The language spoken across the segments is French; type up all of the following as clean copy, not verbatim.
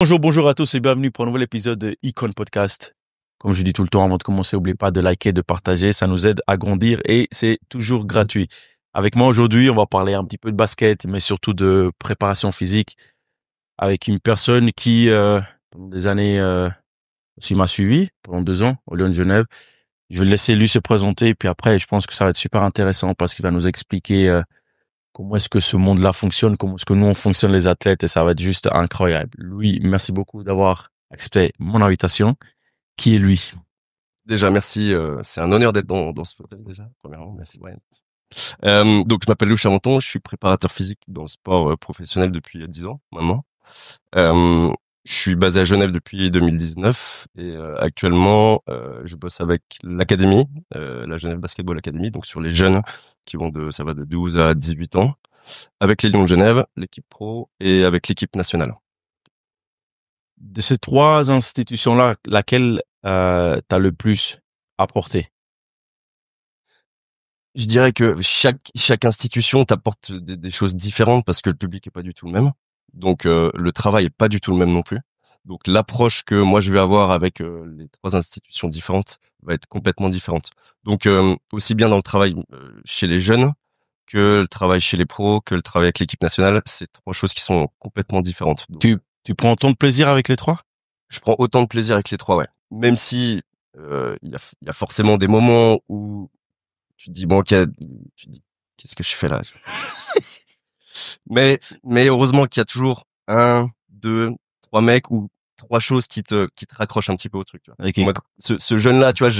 Bonjour à tous et bienvenue pour un nouvel épisode de Icon Podcast. Comme je dis tout le temps avant de commencer, n'oubliez pas de liker, de partager, ça nous aide à grandir et c'est toujours gratuit. Avec moi aujourd'hui, on va parler un petit peu de basket, mais surtout de préparation physique avec une personne qui, pendant des années, aussi m'a suivi pendant 2 ans au Lyon de Genève. Je vais le laisser lui se présenter et puis après, je pense que ça va être super intéressant parce qu'il va nous expliquer comment est-ce que ce monde-là fonctionne, comment est-ce que nous on fonctionne les athlètes et ça va être juste incroyable. Louis, merci beaucoup d'avoir accepté mon invitation. Qui est lui? Déjà, merci. C'est un honneur d'être dans ce fauteuil déjà. Premièrement, merci Brian. Donc, je m'appelle Louis Charenton. Je suis préparateur physique dans le sport professionnel depuis 10 ans maintenant. Je suis basé à Genève depuis 2019 et actuellement, je bosse avec l'académie, la Genève Basketball Academy, donc sur les jeunes qui vont ça va de 12 à 18 ans, avec les Lions de Genève, l'équipe pro et avec l'équipe nationale. De ces trois institutions-là, laquelle t'as le plus apporté? Je dirais que chaque institution t'apporte des choses différentes parce que le public est pas du tout le même. Donc le travail est pas du tout le même non plus. Donc l'approche que moi je vais avoir avec les trois institutions différentes va être complètement différente. Donc aussi bien dans le travail chez les jeunes que le travail chez les pros, que le travail avec l'équipe nationale, c'est trois choses qui sont complètement différentes. Donc, Tu prends autant de plaisir avec les trois? je prends autant de plaisir avec les trois, ouais. Même si il y a forcément des moments où tu te dis bon, ok, tu te dis qu'est-ce que je fais là? mais heureusement qu'il y a toujours un, deux, trois mecs ou trois choses qui te raccrochent un petit peu au truc, tu vois. Okay. Moi, ce jeune là, tu vois,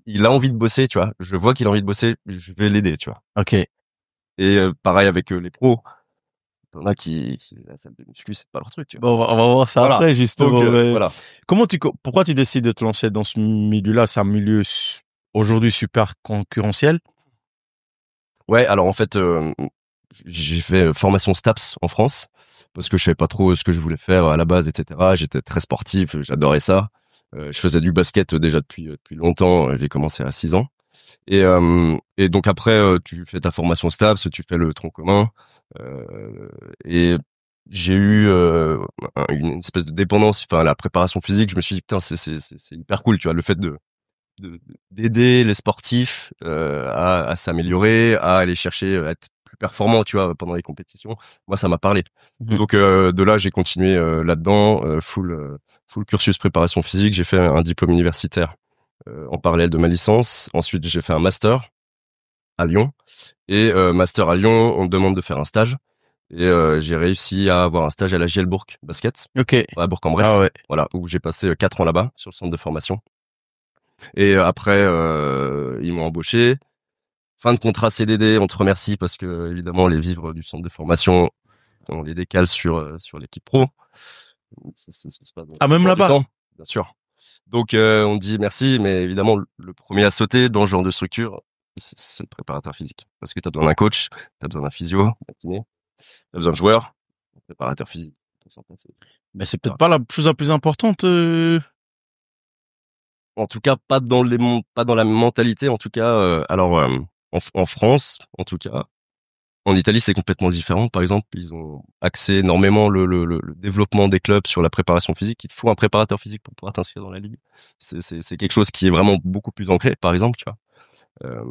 il a envie de bosser, tu vois. Je vois qu'il a envie de bosser, je vais l'aider, tu vois. Ok. Et pareil avec les pros. T'en as qui la salle de muscu, c'est pas leur truc, tu vois. Bon, on va voir ça Voilà. après, justement. Donc, mais voilà. pourquoi tu décides de te lancer dans ce milieu-là? C'est un milieu aujourd'hui super concurrentiel. Ouais, alors en fait, j'ai fait formation STAPS en France parce que je savais pas trop ce que je voulais faire à la base, etc. J'étais très sportif, j'adorais ça. Je faisais du basket déjà depuis longtemps. J'ai commencé à 6 ans. Et donc après, tu fais ta formation STAPS, tu fais le tronc commun. Et j'ai eu une espèce de dépendance, enfin la préparation physique. Je me suis dit putain, c'est hyper cool, tu vois, le fait d'aider les sportifs à s'améliorer, à aller chercher à être plus performant, tu vois, pendant les compétitions. Moi, ça m'a parlé. Mhm. Donc de là, j'ai continué là-dedans, full cursus préparation physique. J'ai fait un diplôme universitaire en parallèle de ma licence. Ensuite, j'ai fait un master à Lyon. Et master à Lyon, on me demande de faire un stage. Et j'ai réussi à avoir un stage à la Gielbourg Basket, Ok. à Bourg-en-Bresse, Ah ouais. voilà, où j'ai passé 4 ans là-bas sur le centre de formation. Et après, ils m'ont embauché. Fin de contrat CDD, on te remercie parce que évidemment les vivres du centre de formation, on les décale sur l'équipe pro. Ça se passe dans Ah, même dans du là-bas. temps, bien sûr. Donc on dit merci, mais évidemment le premier à sauter dans ce genre de structure, c'est le préparateur physique. Parce que tu as besoin d'un coach, tu as besoin d'un physio, d'un kiné, tu as besoin de joueurs, un préparateur physique. Mais c'est peut-être pas la chose la plus importante. En tout cas, pas dans la mentalité. En tout cas, en France, en tout cas, en Italie, c'est complètement différent. Par exemple, ils ont axé énormément le développement des clubs sur la préparation physique. Il te faut un préparateur physique pour pouvoir t'inscrire dans la ligue. C'est quelque chose qui est vraiment beaucoup plus ancré. Par exemple, tu vois. Euh,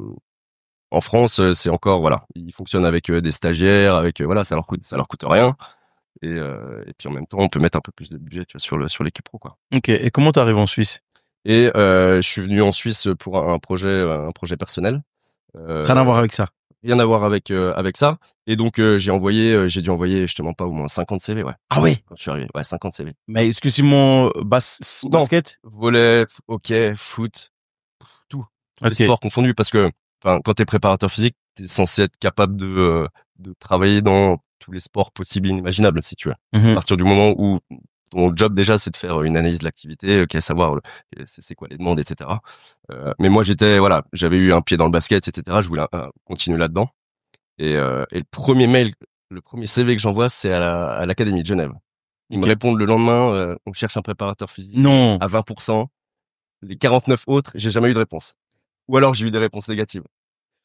En France, c'est encore voilà, ils fonctionnent avec des stagiaires, avec voilà, ça leur coûte rien. Et puis en même temps, on peut mettre un peu plus de budget, tu vois, sur l'équipe pro, quoi. Ok. Et comment t'arrives en Suisse? Et je suis venu en Suisse pour un projet personnel. Rien à Euh, voir avec ça. Rien à voir avec ça. Et donc j'ai dû envoyer, je te mens pas, au moins 50 CV, ouais. Ah ouais. Quand je suis arrivé, ouais, 50 CV. Mais exclusivement Non, basket. volley, hockey, foot, tous les Ok. sports confondus, parce que enfin quand t'es préparateur physique, t'es censé être capable de travailler dans tous les sports possibles et inimaginables, si tu veux. À Mhm. partir du moment où ton job déjà c'est de faire une analyse de l'activité, ok, savoir c'est quoi les demandes, etc. Mais moi j'avais eu un pied dans le basket, etc. Je voulais continuer là-dedans. Et le premier CV que j'envoie, c'est à l'académie de Genève. Ils me Ok. répondent le lendemain, on cherche un préparateur physique Non. à 20%. Les 49 autres, j'ai jamais eu de réponse. Ou alors j'ai eu des réponses négatives.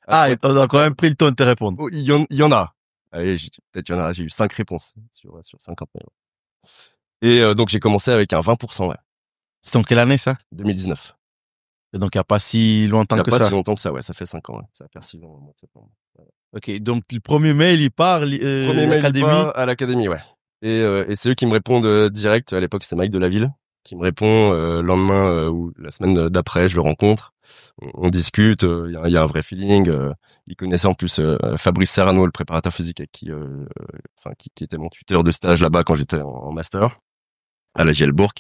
Ah, Après, on a quand même pris le temps de te répondre. il y en a. Allez, peut-être il y en a. J'ai eu 5 réponses sur 50 mails. Et donc j'ai commencé avec un 20%, ouais, C'est en quelle année ça? 2019. Et donc il n'y a pas si Il longtemps y a que pas si ça. longtemps que ça, ouais, ça fait 5 ans, ouais. Ça va faire 6 ans au mois de septembre. Ok, donc le premier mail il part, Premier mail, il l'académie. part à l'académie, ouais. Et c'est eux qui me répondent direct. À l'époque, c'était Mike Delaville qui me répond le lendemain ou la semaine d'après. Je le rencontre, on discute. Il y a un vrai feeling. Il connaissait en plus Fabrice Serrano, le préparateur physique, avec qui était mon tuteur de stage là-bas quand j'étais en master à la Gielbourg.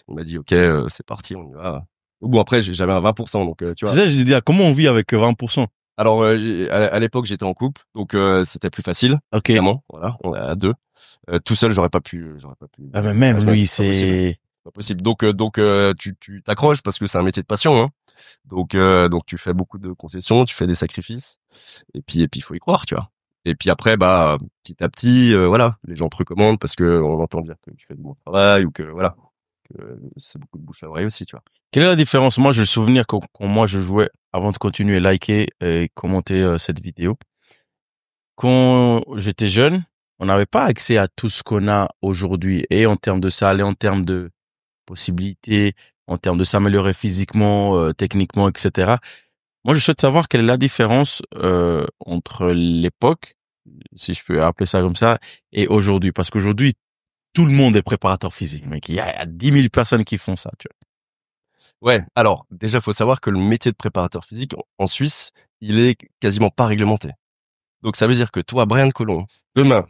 Il m'a dit OK, c'est parti, on y va. Bon après, j'avais un 20%, donc tu C'est vois. ça, je dis, comment on vit avec 20%? Alors à l'époque, j'étais en couple, donc c'était plus facile, Ok. évidemment. Voilà, on est à deux. Tout seul, j'aurais pas pu. Ah, mais même Ouais, lui, pas possible, c'est... pas possible. Donc tu t'accroches parce que c'est un métier de passion, hein. Donc tu fais beaucoup de concessions, tu fais des sacrifices, et puis il faut y croire, tu vois. Et puis après, bah petit à petit, voilà, les gens te recommandent parce que on entend dire que tu fais du bon travail ou que voilà, que c'est beaucoup de bouche à oreille aussi, tu vois. Quelle est la différence? Moi, j'ai le souvenir quand moi je jouais, avant de continuer, liker et commenter cette vidéo. Quand j'étais jeune, on n'avait pas accès à tout ce qu'on a aujourd'hui, et en termes de salle, et en termes de possibilités, en termes de s'améliorer physiquement, techniquement, etc. Moi, je souhaite savoir quelle est la différence entre l'époque, si je peux appeler ça comme ça, et aujourd'hui. Parce qu'aujourd'hui, tout le monde est préparateur physique, mec. Il y a 10 000 personnes qui font ça, tu Ouais, alors déjà, faut savoir que le métier de préparateur physique en Suisse, il est quasiment pas réglementé. Donc ça veut dire que toi, Brian Colomb, demain,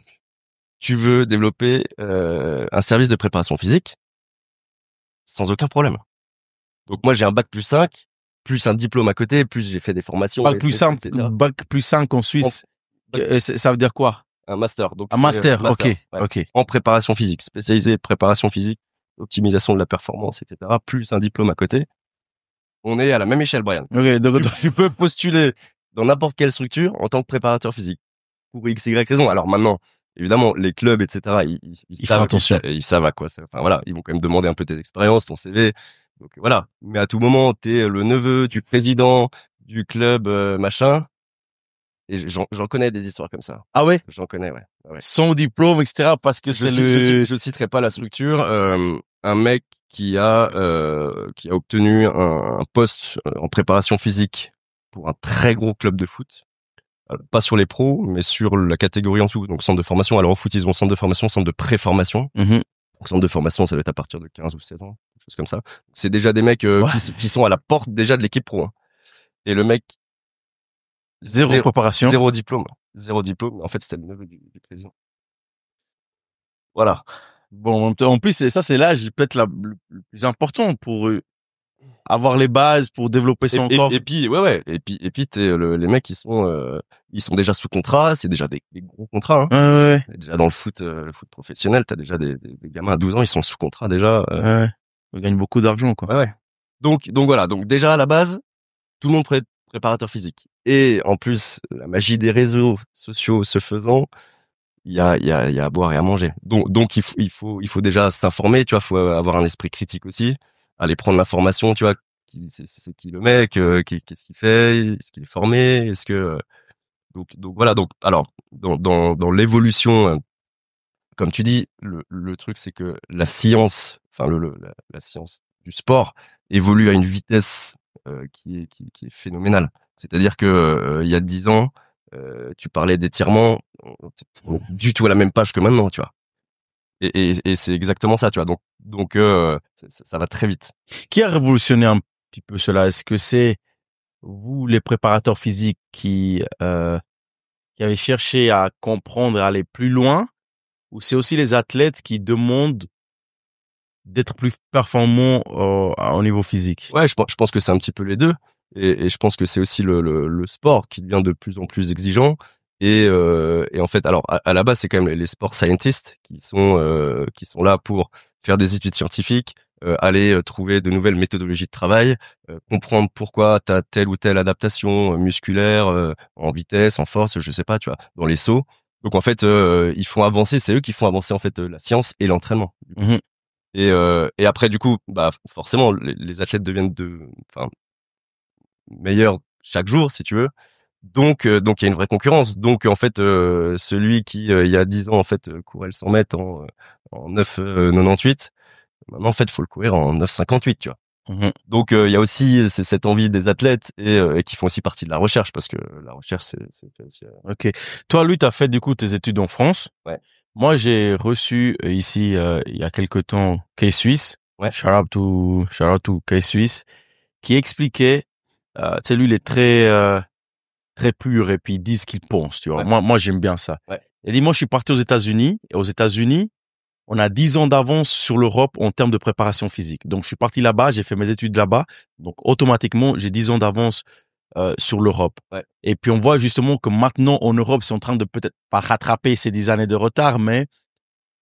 tu veux développer un service de préparation physique sans aucun problème. Donc moi j'ai un bac plus 5, plus un diplôme à côté, plus j'ai fait des formations, vois. etc. Bac plus 5 en En- Suisse, bac- ça veut dire quoi? un master, donc Un c'est master, ok, master, ouais, ok. en préparation physique, spécialisé préparation physique, optimisation de la performance, etc. Plus un diplôme à côté. On est à la même échelle, Brian. Ok, donc, Tu peux postuler dans n'importe quelle structure en tant que préparateur physique pour X, Y raison. Alors maintenant, évidemment, les clubs, etc., ils il faut savent, attention. ils savent à quoi ça. Enfin voilà, ils vont quand même demander un peu tes expériences, ton CV. Donc voilà. Mais à tout moment, t'es le neveu du président du club machin. Et j'en connais des histoires comme ça. Ah ouais? J'en connais, ouais. Ouais. Son diplôme, etc. Parce que c'est Je citerai pas la structure. Un mec qui a obtenu un poste en préparation physique pour un très gros club de foot. Pas sur les pros, mais sur la catégorie en dessous. Donc centre de formation. Alors au foot, ils ont centre de formation, centre de préformation. Mhm. Donc centre de formation, ça doit être à partir de 15 ou 16 ans, quelque chose comme ça. C'est déjà des mecs Ouais. qui sont à la porte déjà de l'équipe pro, hein. Et le mec, Zéro préparation. zéro diplôme. Zéro diplôme. En fait, c'était le neveu du président. Voilà. Bon, en plus, ça, c'est l'âge peut-être le plus important pour avoir les bases, pour développer son corps. Et puis, ouais. Et puis, les mecs, ils sont déjà sous contrat. C'est déjà des gros contrats, hein. Ouais. Déjà dans le foot professionnel, t'as déjà des gamins à 12 ans, ils sont sous contrat déjà. Ouais. On gagne beaucoup d'argent, quoi. Ouais. Donc voilà. Donc déjà à la base, tout le monde préparateur physique. Et en plus, la magie des réseaux sociaux se faisant, il y a à boire et à manger. Donc il faut déjà s'informer, tu vois, faut avoir un esprit critique aussi, aller prendre l'information, tu vois, c'est qui le mec, qu'est-ce qu'il fait, est-ce qu'il est formé, est-ce que donc voilà, donc alors dans l'évolution, comme tu dis, le truc c'est que la science, enfin la science du sport évolue à une vitesse qui est phénoménale. C'est-à-dire que il y a 10 ans, tu parlais d'étirement, on est du tout à la même page que maintenant, tu vois. Et c'est exactement ça, tu vois. Donc ça va très vite. Qui a révolutionné un petit peu cela? Est-ce que c'est vous, les préparateurs physiques, qui avez cherché à comprendre et à aller plus loin, ou c'est aussi les athlètes qui demandent d'être plus performants au niveau physique? Ouais, je pense que c'est un petit peu les deux. Et je pense que c'est aussi le sport qui devient de plus en plus exigeant. Et en fait, alors à la base, c'est quand même les sport scientists qui sont là pour faire des études scientifiques, aller trouver de nouvelles méthodologies de travail, comprendre pourquoi tu as telle ou telle adaptation musculaire en vitesse, en force, je sais pas, tu vois, dans les sauts. Donc en fait, ils font avancer, c'est eux qui font avancer en fait la science et l'entraînement. Mhm. Et après du coup, bah forcément, les athlètes deviennent enfin meilleurs chaque jour, si tu veux. Donc il y a une vraie concurrence. Donc en fait, celui qui il y a 10 ans en fait courait le 100 mètres en 9,98, maintenant en fait faut le courir en 9,58, tu vois. Mhm. Donc il y a aussi cette envie des athlètes et qui font aussi partie de la recherche, parce que la recherche c'est aussi, Ok. Toi, lui, t'as fait du coup tes études en France. ouais. Moi, j'ai reçu ici il y a quelque temps K-Suisse. Ouais. Shout out to K-Suisse, qui expliquait, tu sais, lui, il est très pur et puis il dit ce qu'il pense, tu vois. Ouais. Moi, j'aime bien ça. Ouais. Il dit, moi, je suis parti aux États-Unis et aux États-Unis, on a 10 ans d'avance sur l'Europe en termes de préparation physique. Donc, je suis parti là-bas, j'ai fait mes études là-bas. Donc, automatiquement, j'ai 10 ans d'avance sur l'Europe. Ouais. Et puis, on voit justement que maintenant, en Europe, c'est en train de peut-être pas rattraper ces 10 années de retard, mais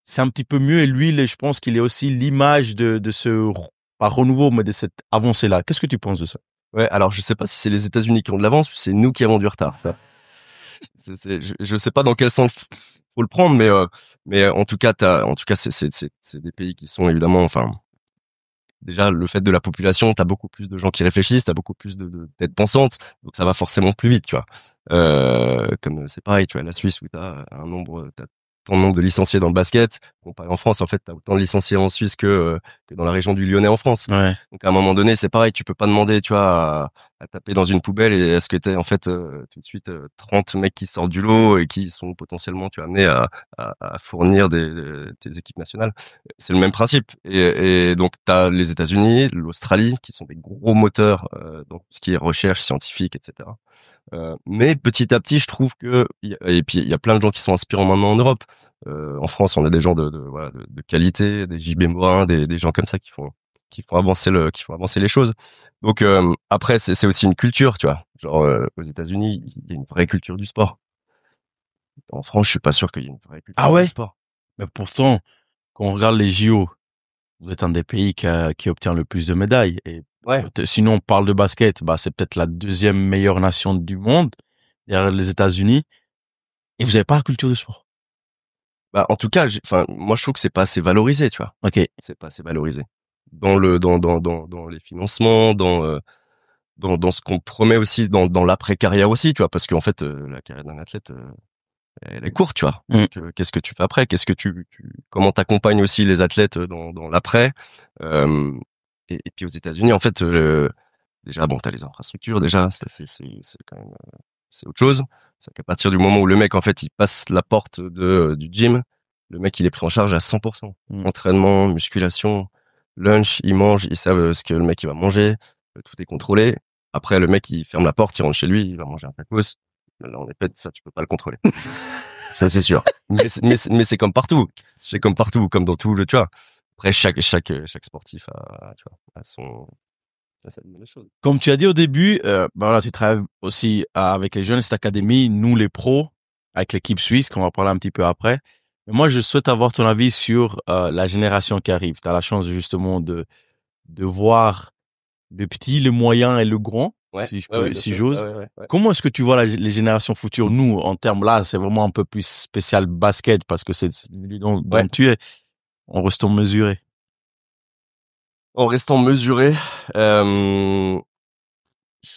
c'est un petit peu mieux. Et lui, je pense qu'il est aussi l'image de ce, pas renouveau, mais de cette avancée-là. Qu'est-ce que tu penses de ça? Ouais, alors je sais pas si c'est les États-Unis qui ont de l'avance ou c'est nous qui avons du retard. Enfin, je sais pas dans quel sens faut le prendre, mais en tout cas, c'est des pays qui sont évidemment, enfin, déjà le fait de la population, t'as beaucoup plus de gens qui réfléchissent, t'as beaucoup plus de têtes pensantes, donc ça va forcément plus vite, tu vois. Comme c'est pareil, tu vois, la Suisse où t'as tant de nombre de licenciés dans le basket. Comparé en France, en fait, t'as autant de licenciés en Suisse que dans la région du Lyonnais en France. Ouais. Donc à un moment donné, c'est pareil, tu peux pas demander, tu vois, à taper dans une poubelle et est-ce que t'es en fait tout de suite 30 mecs qui sortent du lot et qui sont potentiellement, tu vois, amenés à fournir tes équipes nationales. C'est le même principe. Et donc t'as les États-Unis, l'Australie, qui sont des gros moteurs dans tout ce qui est recherche scientifique, etc. Mais petit à petit, je trouve et puis il y a plein de gens qui sont inspirants maintenant en Europe. En France, on a des gens voilà, de qualité, des JB Morin, des gens comme ça qui font avancer les choses. Donc après, c'est aussi une culture, tu vois. Genre aux États-Unis, il y a une vraie culture du sport. En France, je suis pas sûr qu'il y ait une vraie Ah culture du ouais? sport. Mais pourtant, quand on regarde les JO, vous êtes un des pays qui obtient le plus de médailles. Et Ouais. sinon, on parle de basket, bah, c'est peut-être la deuxième meilleure nation du monde, derrière les États-Unis. Et vous n'avez pas la culture du sport. Bah en tout cas, enfin moi je trouve que c'est pas assez valorisé, tu vois. Ok. C'est pas assez valorisé dans les financements, dans ce qu'on promet aussi dans l'après-carrière aussi, tu vois, parce qu'en fait la carrière d'un athlète elle est courte, tu vois. Mm. Donc, qu'est-ce que tu fais après? Qu'est-ce que comment t'accompagnes aussi les athlètes dans l'après? Euh, et puis aux États-Unis, en fait, déjà bon, t'as les infrastructures, déjà c'est quand même c'est autre chose. C'est qu'à partir du moment où le mec en fait il passe la porte du gym, le mec il est pris en charge à 100%. Mm. Entraînement, musculation, lunch, il mange, ils savent ce que le mec il va manger, tout est contrôlé. Après le mec il ferme la porte, il rentre chez lui, il va manger un tacos. Là on est pète, ça tu peux pas le contrôler. Ça c'est sûr. Mais c'est comme partout. C'est comme partout, comme dans tout le, tu vois. Après chaque sportif a, tu vois, a sa vision des choses. Comme tu as dit au début, bah voilà, tu travailles aussi avec les jeunes, cette académie, nous les pros, avec l'équipe suisse, qu'on va parler un petit peu après. Mais moi, je souhaite avoir ton avis sur la génération qui arrive. Tu as la chance justement de voir le petit, le moyen et le grand, Ouais, si je ouais, peux, bien si sûr. j'ose. Ouais. Comment est-ce que tu vois les générations futures? Nous, en termes là, c'est vraiment un peu plus spécial basket parce que c'est le milieu dont Ouais. tu es. On reste mesuré. En restant mesuré,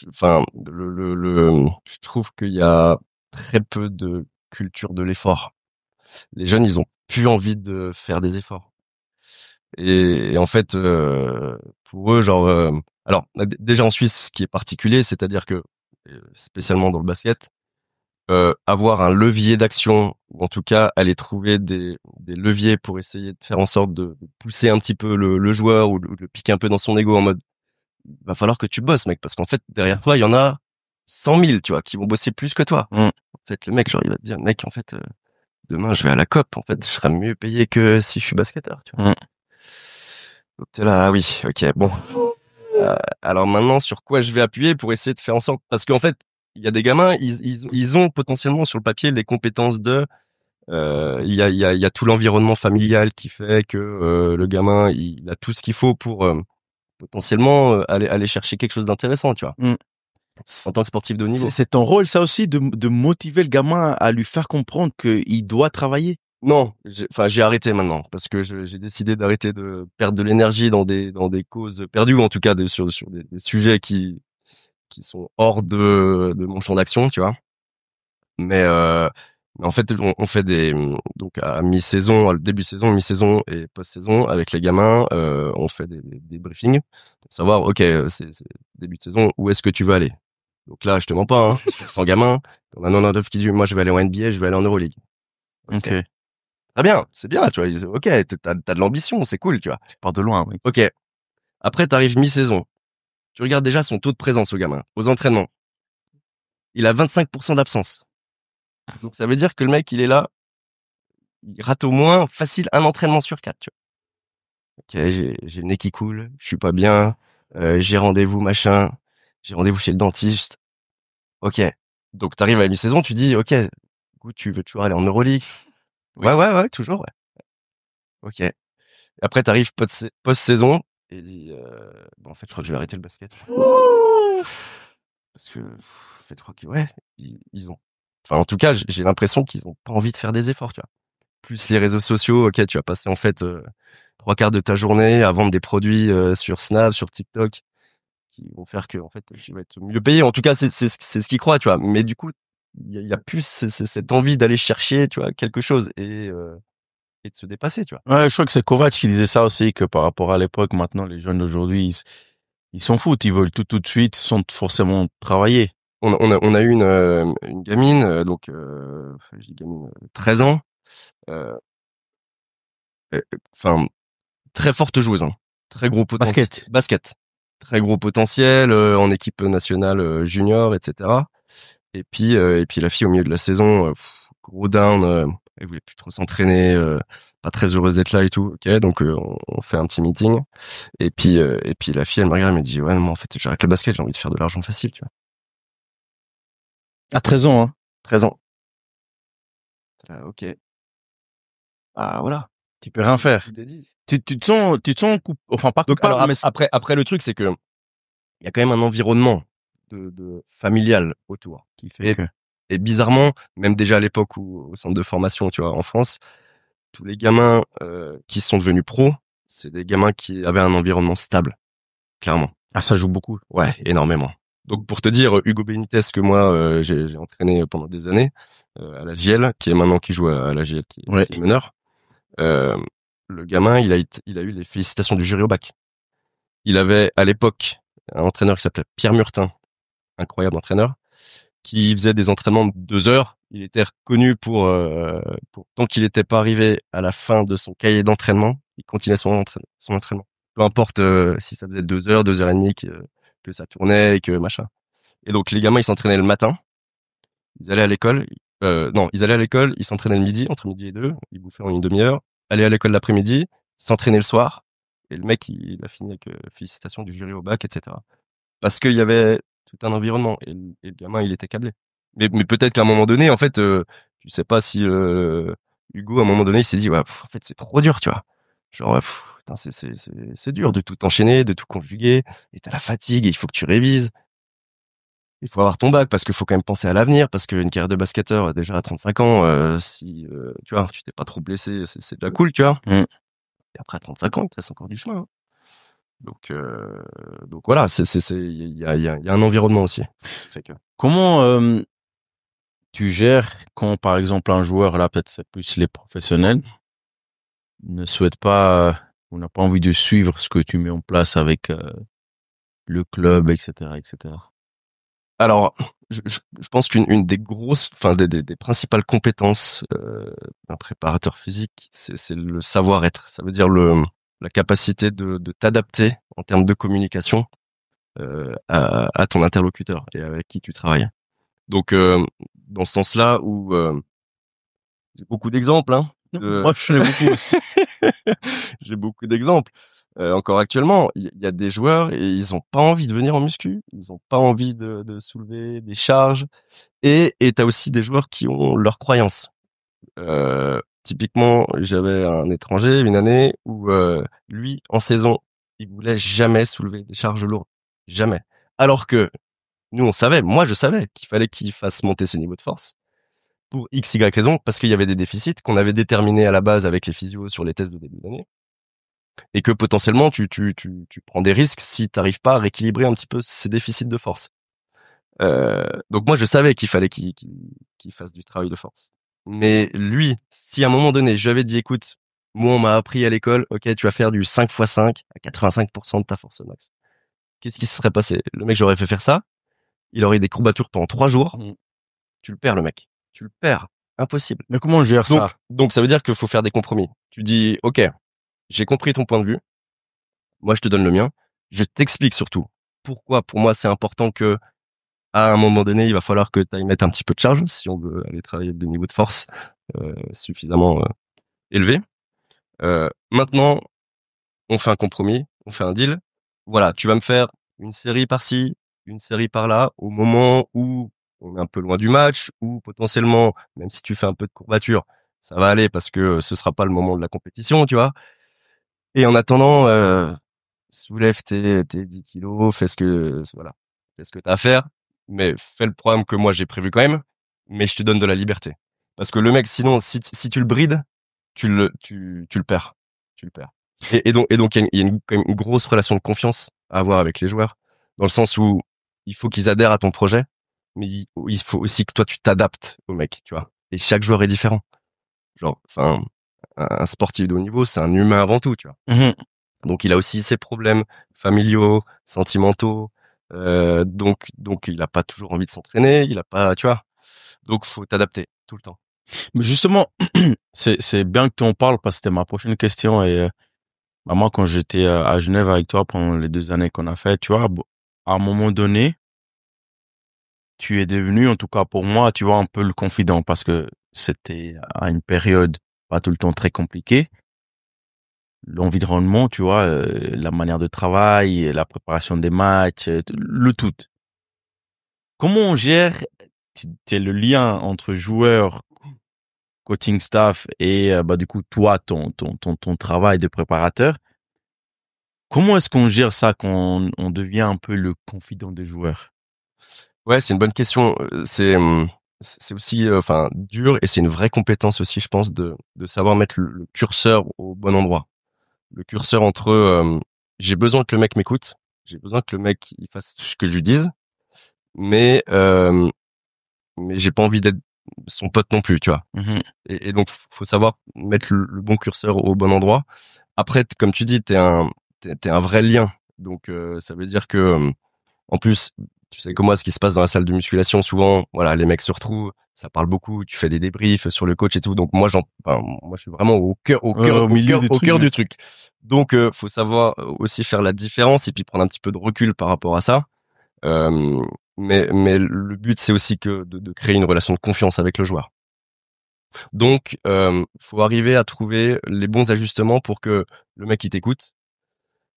enfin, je trouve qu'il y a très peu de culture de l'effort. Les jeunes, ils ont plus envie de faire des efforts. Et en fait, pour eux, genre, alors déjà en Suisse, ce qui est particulier, c'est-à-dire que spécialement dans le basket, avoir un levier d'action, ou en tout cas aller trouver des leviers pour essayer de faire en sorte de pousser un petit peu le joueur ou de le piquer un peu dans son ego en mode va falloir que tu bosses mec, parce qu'en fait derrière toi il y en a 100 000, tu vois, qui vont bosser plus que toi. Mm. En fait le mec genre il va te dire mec en fait demain je vais à la COP, en fait je serai mieux payé que si je suis basketteur, tu vois. Mm. Donc t'es là, ah oui, ok, bon. Alors maintenant, sur quoi je vais appuyer pour essayer de faire en sorte, parce qu'en fait, il y a des gamins, ils ont potentiellement sur le papier les compétences il y a tout l'environnement familial qui fait que le gamin, il a tout ce qu'il faut pour potentiellement aller chercher quelque chose d'intéressant, tu vois, Mm. en tant que sportif de haut niveau. C'est ton rôle, ça aussi, de motiver le gamin à lui faire comprendre qu'il doit travailler. Non, j'ai arrêté maintenant parce que j'ai décidé d'arrêter de perdre de l'énergie dans des causes perdues, ou en tout cas sur des sujets qui qui sont hors de mon champ d'action, tu vois. Mais en fait, on fait donc à mi-saison, à début de saison, mi-saison et post-saison avec les gamins, on fait des briefings pour savoir, ok, c'est début de saison, où est-ce que tu veux aller? Donc là, je te mens pas, hein, sur 100 gamins, on a 99 qui disent, moi je vais aller en NBA, je vais aller en Euroleague. Ok. Très bien, c'est bien, tu vois. Ok, t'as de l'ambition, c'est cool, tu vois. Tu pars de loin, oui. Ok. Après, t'arrives mi-saison. Tu regardes déjà son taux de présence au gamin, aux entraînements. Il a 25% d'absence. Donc ça veut dire que le mec, il est là, il rate au moins facile un entraînement sur 4, tu vois. Ok, j'ai le nez qui coule, je suis pas bien, j'ai rendez-vous machin, j'ai rendez-vous chez le dentiste. Ok. Donc t'arrives à la mi-saison, tu dis, ok, écoute, tu veux toujours aller en Euroleague? Oui. Ouais, toujours, ouais. Ok. Et après, t'arrives post-saison et dis, bon, en fait, je crois que je vais arrêter le basket. Parce que, en fait, je crois que, ouais, ils ont, enfin, en tout cas, j'ai l'impression qu'ils ont pas envie de faire des efforts, tu vois. Plus les réseaux sociaux, ok, tu vas passer, en fait, 3/4 de ta journée à vendre des produits, sur Snap, sur TikTok, qui vont faire que, en fait, tu vas être mieux payé. En tout cas, c'est ce qu'ils croient, tu vois. Mais du coup, il y a plus cette envie d'aller chercher, tu vois, quelque chose et de se dépasser, tu vois. Ouais, je crois que c'est Kovac qui disait ça aussi, que par rapport à l'époque, maintenant, les jeunes d'aujourd'hui, ils s'en foutent, ils veulent tout de suite, sans forcément travailler. On a eu une gamine, donc, j'ai dit gamine, 13 ans, euh, enfin, très forte joueuse, hein. Très gros potentiel. Basket. Très gros potentiel, en équipe nationale, junior, etc. Et puis la fille au milieu de la saison, gros down, elle voulait plus trop s'entraîner, pas très heureuse d'être là et tout. Ok, donc on fait un petit meeting. Et puis la fille, elle me regarde, elle me dit, ouais, moi en fait, j'arrête le basket, j'ai envie de faire de l'argent facile, tu vois. À 13 ans, hein. 13 ans. Ok. Ah voilà. Tu peux rien faire. Tout est dit. Tu te sens enfin, pas Donc coupable, alors mais après le truc, c'est que il y a quand même un environnement de familial autour. qui fait que, Et bizarrement, même déjà à l'époque où au centre de formation, tu vois, en France, tous les gamins qui sont devenus pros, c'est des gamins qui avaient un environnement stable, clairement. ah, ça joue beaucoup. Ouais, énormément. Donc pour te dire, Hugo Benitez que moi j'ai entraîné pendant des années à la JL, qui est maintenant qui joue à la JL, Ouais. qui est meneur. Euh, le gamin, il a eu les félicitations du jury au bac. Il avait à l'époque un entraîneur qui s'appelait Pierre Murtin, incroyable entraîneur, qui faisait des entraînements de 2 heures. Il était reconnu pour tant qu'il n'était pas arrivé à la fin de son cahier d'entraînement, il continuait son entraînement. Peu importe si ça faisait 2 heures, 2 heures et demie que ça tournait et que machin. Et donc les gamins, ils s'entraînaient le matin, ils allaient à l'école. Non, ils allaient à l'école, ils s'entraînaient le midi, entre midi et 2, ils bouffaient en une demi-heure, allaient à l'école l'après-midi, s'entraînaient le soir, et le mec, il a fini avec félicitations du jury au bac, etc. Parce qu'il y avait tout un environnement, et le gamin, il était câblé. Mais peut-être qu'à un moment donné, en fait, tu sais pas si Hugo, à un moment donné, il s'est dit, ouais, en fait, c'est trop dur, tu vois. Genre, putain, c'est dur de tout enchaîner, de tout conjuguer, et t'as la fatigue, et il faut que tu révises. Il faut avoir ton bac parce qu'il faut quand même penser à l'avenir, parce qu'une carrière de basketteur déjà à 35 ans, si tu vois, tu t'es pas trop blessé, c'est déjà cool, tu vois. Mm. Et après à 35 ans, il te reste encore du chemin, hein. Donc voilà, il y a un environnement aussi. Fait que Comment tu gères quand, par exemple, un joueur, là, peut-être c'est plus les professionnels, ne souhaite pas ou n'a pas envie de suivre ce que tu mets en place avec le club, etc., etc. alors, je pense qu'une des grosses, enfin des principales compétences d'un préparateur physique, c'est le savoir-être. Ça veut dire la capacité de t'adapter en termes de communication à ton interlocuteur et avec qui tu travailles. Donc, dans ce sens-là, où j'ai beaucoup d'exemples, hein. Moi, je connais beaucoup aussi. J'ai beaucoup d'exemples. Encore actuellement, il y a des joueurs et ils ont pas envie de venir en muscu, ils ont pas envie de soulever des charges. Et t'as aussi des joueurs qui ont leurs croyances. Typiquement, j'avais un étranger une année où lui, en saison, il voulait jamais soulever des charges lourdes, jamais. Alors que nous, on savait, moi je savais qu'il fallait qu'il fasse monter ses niveaux de force pour X, Y raison, parce qu'il y avait des déficits qu'on avait déterminés à la base avec les physios sur les tests de début d'année. Et que potentiellement, tu prends des risques si t'arrives pas à rééquilibrer un petit peu ces déficits de force. Donc moi, je savais qu'il fallait qu'il fasse du travail de force. Mais lui, si à un moment donné, je lui avais dit, écoute, moi, on m'a appris à l'école, ok, tu vas faire du 5 x 5 à 85% de ta force max. Qu'est-ce qui se serait passé? Le mec, j'aurais fait faire ça. Il aurait eu des courbatures pendant 3 jours. Tu le perds, le mec. Tu le perds. Impossible. Mais comment on gère ça? Donc, ça veut dire qu'il faut faire des compromis. Tu dis, ok, j'ai compris ton point de vue. Moi, je te donne le mien. Je t'explique surtout pourquoi, pour moi, c'est important que, à un moment donné, il va falloir que tu ailles mettre un petit peu de charge si on veut aller travailler des niveaux de force suffisamment élevés. Maintenant, on fait un compromis, on fait un deal. Voilà, tu vas me faire une série par-ci, une série par-là, au moment où on est un peu loin du match, ou potentiellement, même si tu fais un peu de courbature, ça va aller parce que ce sera pas le moment de la compétition, tu vois. Et en attendant, soulève tes 10 kilos, voilà, fais ce que t'as à faire, mais fais le programme que moi j'ai prévu quand même, mais je te donne de la liberté. Parce que le mec, sinon, si tu le brides, tu le perds. Tu le perds. Et donc, il y a quand même une grosse relation de confiance à avoir avec les joueurs, dans le sens où il faut qu'ils adhèrent à ton projet, mais il faut aussi que toi, tu t'adaptes au mec, tu vois. Et chaque joueur est différent. Genre, enfin, un sportif de haut niveau, c'est un humain avant tout, tu vois. Donc, il a aussi ses problèmes familiaux, sentimentaux. Donc, il a pas toujours envie de s'entraîner. Il a pas, tu vois. Donc, faut t'adapter tout le temps. Mais justement, c'est bien que tu en parles parce que c'était ma prochaine question. Et bah, moi, quand j'étais à Genève avec toi pendant les 2 années qu'on a fait, tu vois, à un moment donné, tu es devenu, en tout cas pour moi, tu vois, un peu le confident parce que c'était à une période pas tout le temps très compliquée. L'environnement, tu vois, la manière de travail, la préparation des matchs, le tout. Comment on gère le lien entre joueurs, coaching staff et bah du coup toi ton travail de préparateur? Comment est-ce qu'on gère ça quand on devient un peu le confident des joueurs? Ouais, c'est une bonne question. C'est aussi, enfin, dur et c'est une vraie compétence aussi, je pense, de savoir mettre le curseur au bon endroit. Le curseur entre, j'ai besoin que le mec m'écoute, j'ai besoin que le mec il fasse ce que je lui dise, mais mais j'ai pas envie d'être son pote non plus, tu vois. Et donc faut savoir mettre le bon curseur au bon endroit. Après, comme tu dis, t'es un vrai lien. Donc ça veut dire que en plus, tu sais comment ce qui se passe dans la salle de musculation, souvent, voilà, les mecs se retrouvent, ça parle beaucoup, tu fais des débriefs sur le coach et tout. Donc moi, moi, je suis vraiment au cœur du truc. Donc, faut savoir aussi faire la différence et puis prendre un petit peu de recul par rapport à ça. Euh, mais le but, c'est aussi que de créer une relation de confiance avec le joueur. Donc, faut arriver à trouver les bons ajustements pour que le mec il t'écoute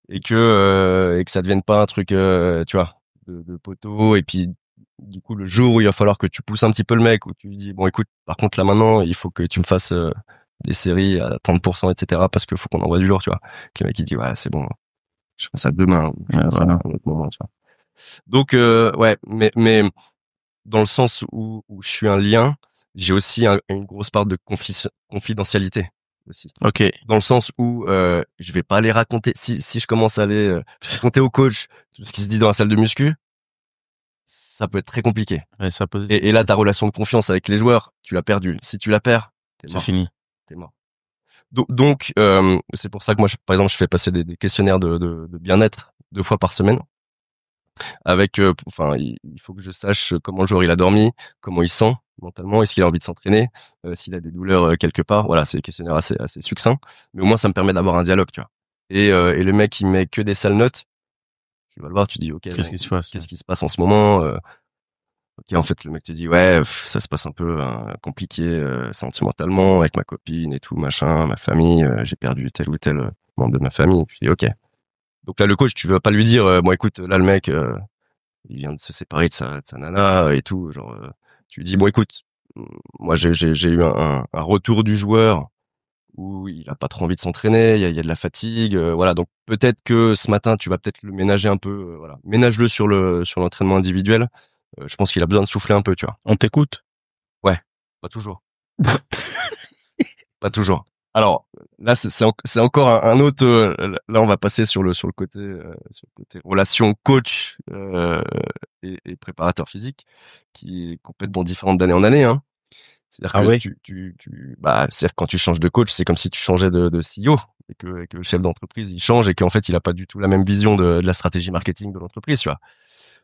et que ça devienne pas un truc, tu vois, de poteau. Et puis du coup, le jour où il va falloir que tu pousses un petit peu le mec, où tu lui dis bon, écoute, par contre là maintenant, il faut que tu me fasses des séries à 30%, etc. Parce qu'il faut qu'on envoie du lourd, tu vois. Que le mec il dit ouais, c'est bon, je fais ça demain, ou je fais ça à un autre moment, tu vois. Donc ouais, mais dans le sens où je suis un lien, j'ai aussi une grosse part de confidentialité aussi. Ok. Dans le sens où je vais pas aller raconter si je commence à aller raconter au coach tout ce qui se dit dans la salle de muscu, ça peut être très compliqué. Ouais, ça peut... Et là ta relation de confiance avec les joueurs, tu l'as perdue. Si tu la perds, t'es mort. C'est fini. T'es mort. Donc c'est pour ça que moi par exemple je fais passer des questionnaires de bien-être 2 fois par semaine. Avec enfin il faut que je sache comment le joueur il a dormi, comment il sent mentalement, est-ce qu'il a envie de s'entraîner, s'il a des douleurs quelque part. Voilà, c'est des questionnaires assez succincts, mais au moins ça me permet d'avoir un dialogue, tu vois. Et le mec il met que des sales notes, tu vas le voir, tu dis OK, Qu'est-ce qui se passe? qu'est-ce qui se passe en ce moment? OK, en fait le mec te dit ouais, ça se passe un peu compliqué sentimentalement avec ma copine et tout machin, ma famille, j'ai perdu tel ou tel membre de ma famille. Et puis OK. Donc là le coach, tu vas pas lui dire bon écoute, là le mec il vient de se séparer de sa nana et tout, genre tu lui dis bon écoute, moi j'ai eu un retour du joueur où il a pas trop envie de s'entraîner, il y a de la fatigue, voilà, donc peut-être que ce matin tu vas peut-être le ménager un peu, voilà, ménage-le sur l'entraînement individuel. Je pense qu'il a besoin de souffler un peu, tu vois. On t'écoute? Ouais, pas toujours. Pas toujours. Alors là, c'est encore un autre. Là, on va passer sur le côté relation coach et préparateur physique, qui est complètement différente d'année en année. Hein. C'est-à-dire Ah que ouais? c'est-à-dire que quand tu changes de coach, c'est comme si tu changeais de CEO et que le chef d'entreprise il change et qu'en fait il a pas du tout la même vision de la stratégie marketing de l'entreprise, tu vois.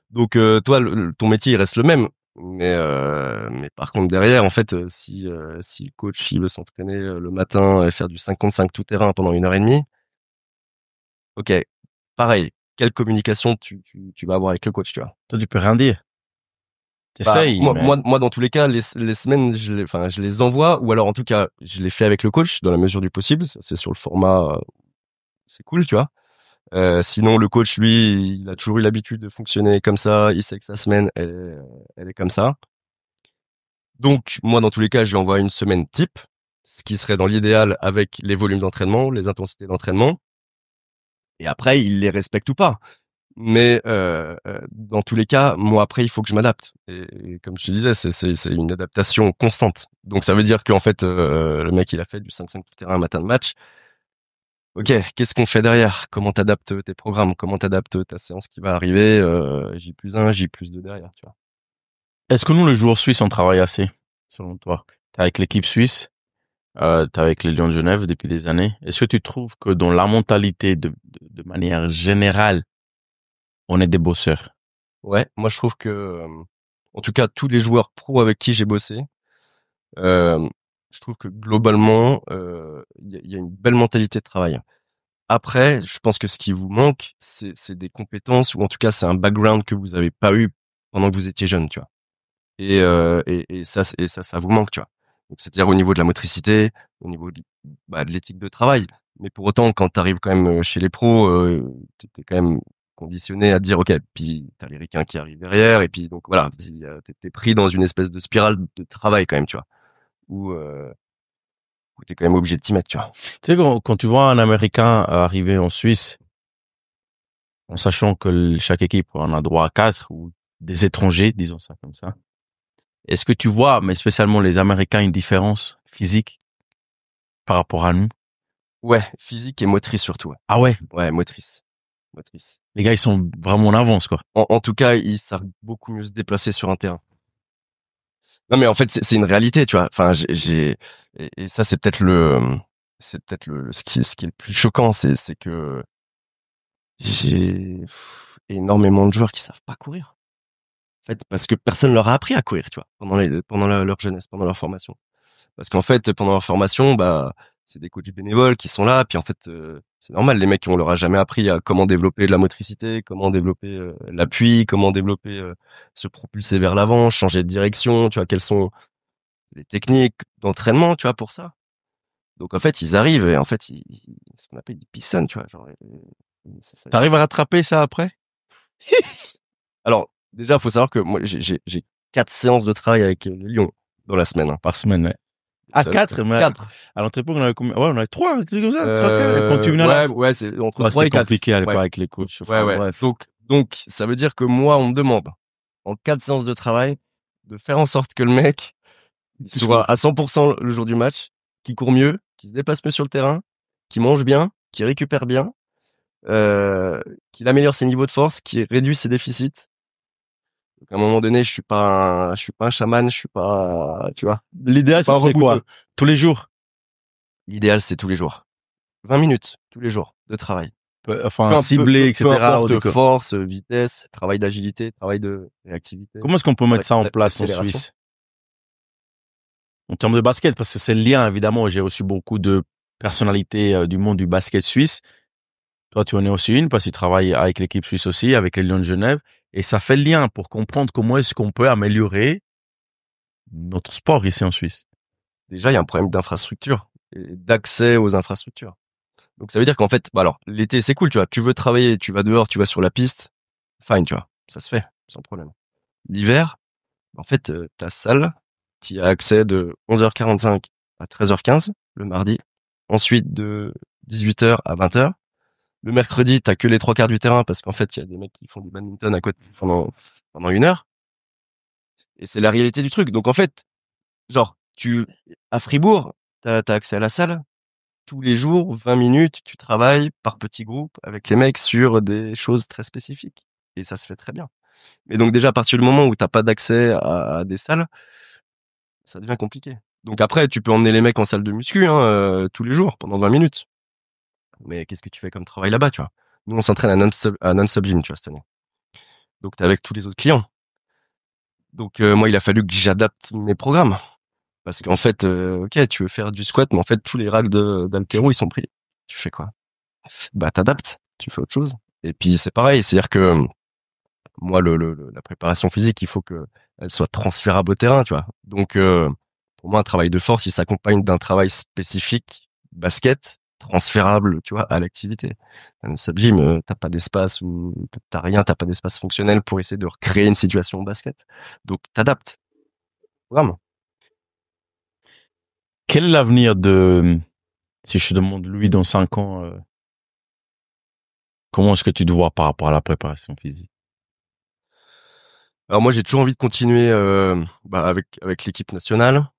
Donc toi, ton métier il reste le même, mais par contre derrière, en fait, si le coach il veut s'entraîner le matin et faire du 5 contre 5 tout terrain pendant 1 heure et demie, ok, pareil, quelle communication tu vas avoir avec le coach, tu vois. Toi, tu peux rien dire. Bah T'essayes, moi, mais moi, moi dans tous les cas, les semaines, je les envoie, ou alors en tout cas, je les fais avec le coach dans la mesure du possible. Ça, c'est sur le format, c'est cool, tu vois. Sinon, le coach, lui, il a toujours eu l'habitude de fonctionner comme ça. Il sait que sa semaine, elle est comme ça. Donc, moi, dans tous les cas, je lui envoie une semaine type, ce qui serait dans l'idéal avec les volumes d'entraînement, les intensités d'entraînement. Et après, il les respecte ou pas. Mais dans tous les cas, moi, après, il faut que je m'adapte. Et comme je te disais, c'est une adaptation constante. Donc, ça veut dire qu'en fait, le mec, il a fait du 5-5 tout terrain un matin de match. Ok, qu'est-ce qu'on fait derrière? Comment t'adaptes tes programmes? Comment t'adaptes ta séance qui va arriver? J+1, J+2 derrière, tu vois. est-ce que nous, les joueurs suisses, on travaille assez, selon toi? T'es avec l'équipe suisse, t'es avec les Lions de Genève depuis des années. Est-ce que tu trouves que dans la mentalité, de manière générale, on est des bosseurs? Ouais, moi je trouve que, en tout cas, tous les joueurs pros avec qui j'ai bossé, euh, je trouve que globalement, il y a une belle mentalité de travail. Après, je pense que ce qui vous manque, c'est des compétences ou en tout cas, c'est un background que vous avez pas eu pendant que vous étiez jeune, tu vois. Et ça vous manque, tu vois. Donc, c'est-à-dire au niveau de la motricité, au niveau de l'éthique de travail. Mais pour autant, quand tu arrives quand même chez les pros, t'es quand même conditionné à te dire, OK, puis t'as les ricains qui arrivent derrière, et puis donc voilà, t'es pris dans une espèce de spirale de travail quand même, tu vois, où t'es quand même obligé de t'y mettre, tu vois. Tu sais, quand tu vois un Américain arriver en Suisse, en sachant que chaque équipe en a droit à 4, ou des étrangers, disons ça comme ça, est-ce que tu vois, mais spécialement les Américains, une différence physique par rapport à nous? Ouais, physique et motrice surtout. Ouais, Ah ouais, ouais, motrice. Motrice. les gars, ils sont vraiment en avance, quoi. En tout cas, ils savent beaucoup mieux se déplacer sur un terrain. Non, mais en fait, c'est une réalité, tu vois. Enfin, et ça, c'est peut-être ce qui est le plus choquant, c'est que j'ai énormément de joueurs qui savent pas courir. En fait, parce que personne leur a appris à courir, tu vois, pendant leur jeunesse, pendant leur formation. Parce qu'en fait, pendant leur formation, bah, c'est des coachs bénévoles qui sont là, puis en fait, c'est normal, les mecs, on leur a jamais appris à comment développer de la motricité, comment développer l'appui, comment développer se propulser vers l'avant, changer de direction, tu vois, quelles sont les techniques d'entraînement, tu vois, pour ça. Donc en fait, ils arrivent et en fait, ce qu'on appelle ils pistonnent, tu vois, genre, c'est ça. T'arrives à rattraper ça après? Alors déjà, faut savoir que moi, j'ai 4 séances de travail avec le Lyon dans la semaine. Hein. Par semaine, ouais. À Ça, 4, mais 4. à l'entrepôt, on avait combien? Ouais, on avait 3, un truc comme ça, 3, 4. Quand tu venais là, Ouais, c'est entre ouais, 3 c'était et 4. compliqué à l'époque Ouais, avec les coachs. ouais, Enfin, ouais. bref. Donc, ça veut dire que moi, on me demande, en 4 séances de travail, de faire en sorte que le mec il soit à 100% le jour du match, qu'il court mieux, qu'il se déplace mieux sur le terrain, qu'il mange bien, qu'il récupère bien, qu'il améliore ses niveaux de force, qu'il réduit ses déficits. Donc, à un moment donné, je suis pas un chaman, je suis pas, tu vois, je L'idéal, suis ce pas un serait rebouteux. quoi? Tous les jours? L'idéal, c'est tous les jours. 20 minutes, tous les jours, de travail. Enfin, ciblé, Peu etc. au importe décor. force, vitesse, travail d'agilité, travail de réactivité, Comment est-ce qu'on peut mettre ça en place en d'accélération. Suisse? En termes de basket, parce que c'est le lien, évidemment. J'ai reçu beaucoup de personnalités du monde du basket suisse. Toi, tu en es aussi une parce que tu travailles avec l'équipe suisse aussi, avec les Lions de Genève. Et ça fait le lien pour comprendre comment est-ce qu'on peut améliorer notre sport ici en Suisse. Déjà, il y a un problème d'infrastructure et d'accès aux infrastructures. Donc ça veut dire qu'en fait, bah alors l'été c'est cool, tu vois, tu veux travailler, tu vas dehors, tu vas sur la piste, fine, tu vois, ça se fait sans problème. L'hiver, en fait, ta salle, tu as accès de 11h45 à 13h15 le mardi, ensuite de 18h à 20h. Le mercredi, t'as que les 3 quarts du terrain parce qu'en fait, il y a des mecs qui font du badminton à côté pendant 1 heure. Et c'est la réalité du truc. Donc en fait, genre, à Fribourg, t'as accès à la salle, tous les jours, 20 minutes, tu travailles par petits groupes avec les mecs sur des choses très spécifiques. Et ça se fait très bien. Mais donc déjà, à partir du moment où t'as pas d'accès à des salles, ça devient compliqué. Donc après, tu peux emmener les mecs en salle de muscu tous les jours pendant 20 minutes. Mais qu'est-ce que tu fais comme travail là-bas, tu vois? Nous, on s'entraîne à Non-Stop Gym, tu vois, cette année. Donc t'es avec tous les autres clients. Donc moi, il a fallu que j'adapte mes programmes. Parce qu'en fait, ok, tu veux faire du squat, mais en fait, tous les racks d'haltéro, ils sont pris. Tu fais quoi? Bah, t'adaptes, tu fais autre chose. Et puis c'est pareil, c'est-à-dire que moi, la préparation physique, il faut que elle soit transférable au terrain, tu vois. Donc, pour moi, un travail de force, il s'accompagne d'un travail spécifique, basket, transférable, tu vois, à l'activité. Un sub-gym, t'as pas d'espace ou t'as rien, t'as pas d'espace fonctionnel pour essayer de recréer une situation au basket. Donc, t'adaptes. Vraiment. Quel est l'avenir de, si je te demande, Louis, dans 5 ans, comment est-ce que tu te vois par rapport à la préparation physique? Alors moi, j'ai toujours envie de continuer avec l'équipe nationale,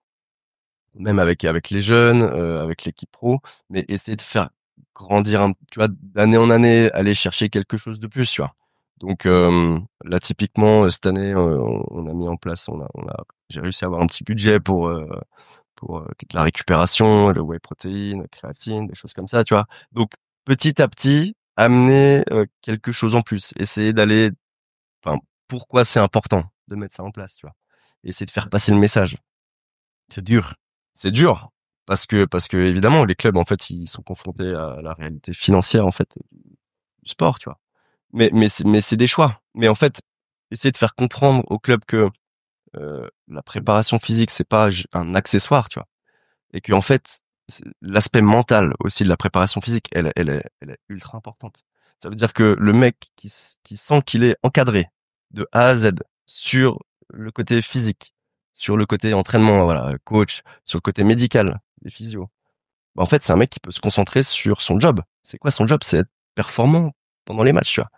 même avec les jeunes, avec l'équipe pro, mais essayer de faire grandir tu vois, d'année en année, aller chercher quelque chose de plus, tu vois. Donc là, typiquement, cette année, on a mis en place, j'ai réussi à avoir un petit budget pour la récupération, le whey protein, la créatine, des choses comme ça, tu vois. Donc petit à petit, amener quelque chose en plus, essayer d'aller, enfin, pourquoi c'est important de mettre ça en place, tu vois. Essayer de faire passer le message. C'est dur. C'est dur parce que évidemment les clubs en fait ils sont confrontés à la réalité financière en fait du sport, tu vois. Mais c'est des choix. Mais en fait, essayer de faire comprendre aux clubs que la préparation physique c'est pas un accessoire, tu vois, et que en fait l'aspect mental aussi de la préparation physique, elle est ultra importante. Ça veut dire que le mec qui sent qu'il est encadré de A à Z sur le côté physique, sur le côté entraînement, voilà, coach, sur le côté médical, les physios. Bah, en fait, c'est un mec qui peut se concentrer sur son job. C'est quoi son job? C'est être performant pendant les matchs, tu vois.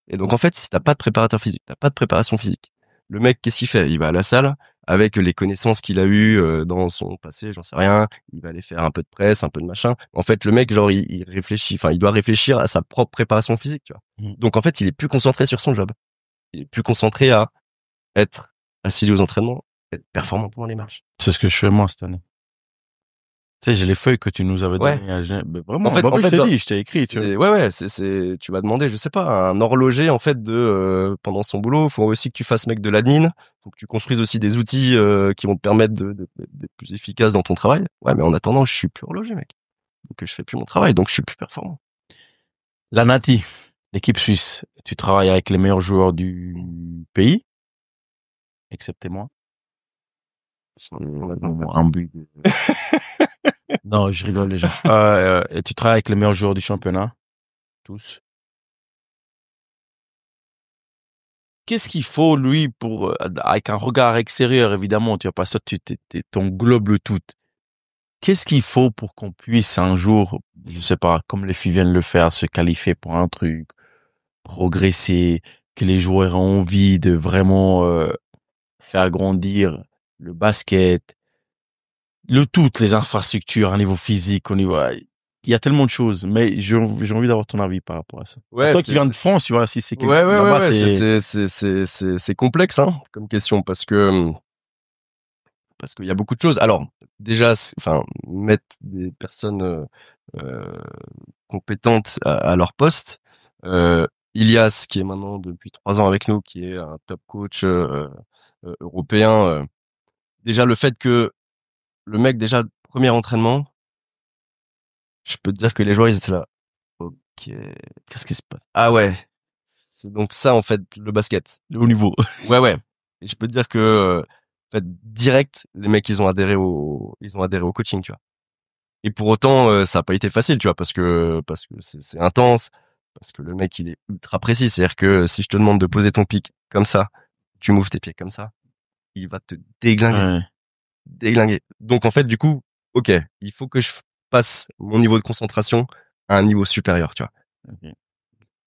Et donc, en fait, si t'as pas de préparateur physique, t'as pas de préparation physique, le mec, qu'est-ce qu'il fait? Il va à la salle avec les connaissances qu'il a eues dans son passé, j'en sais rien. Il va aller faire un peu de presse, un peu de machin. En fait, le mec, genre, il réfléchit, enfin, il doit réfléchir à sa propre préparation physique, tu vois. Mm. Donc, en fait, il est plus concentré sur son job. Il est plus concentré à être assidu aux entraînements, être performant pendant les matchs. C'est ce que je fais moi cette année. Tu sais, j'ai les feuilles que tu nous avais Ouais. données. Ben, En vraiment, fait, bah en oui, je fait, t'ai dit, je t'ai écrit, tu vois. tu vas demander, je sais pas, à un horloger, en fait, pendant son boulot, faut aussi que tu fasses mec de l'admin, faut que tu construises aussi des outils, qui vont te permettre d'être plus efficace dans ton travail. Ouais, mais en attendant, je suis plus horloger, mec. Donc, je fais plus mon travail, donc je suis plus performant. La Nati, l'équipe suisse, tu travailles avec les meilleurs joueurs du pays, excepté moi. Un but. Non, je rigole les gens. Et tu travailles avec les meilleurs joueurs du championnat, tous. Qu'est-ce qu'il faut, lui, pour, avec un regard extérieur, évidemment, tu vas pas ça, ton globe le tout. Qu'est-ce qu'il faut pour qu'on puisse un jour, je sais pas, comme les filles viennent le faire, se qualifier pour un truc, progresser, que les joueurs aient envie de vraiment faire grandir le basket, toutes les infrastructures, un niveau physique, au niveau, il y a tellement de choses, mais j'ai envie d'avoir ton avis par rapport à ça. Ouais, Toi qui viens de France, tu vois, si c'est ouais, là-bas, c'est complexe, hein, comme question, parce qu'il y a beaucoup de choses. Alors, déjà, enfin, mettre des personnes euh, compétentes à leur poste. Ilias, qui est maintenant depuis 3 ans avec nous, qui est un top coach européen. Déjà, le fait que le mec, déjà, premier entraînement, je peux te dire que les joueurs, ils étaient là. Ok. qu'est-ce qui se passe? Ah ouais. C'est donc ça, en fait, le basket. Le haut niveau. Ouais, ouais. Et je peux te dire que, en fait, direct, les mecs, ils ont adhéré au coaching, tu vois. Et pour autant, ça a pas été facile, tu vois, parce que c'est intense, parce que le mec il est ultra précis. C'est-à-dire que si je te demande de poser ton pic comme ça, tu moves tes pieds comme ça, il va te déglinguer, Ouais. déglinguer. Donc en fait, du coup, ok, il faut que je passe mon niveau de concentration à un niveau supérieur, tu vois. Ok.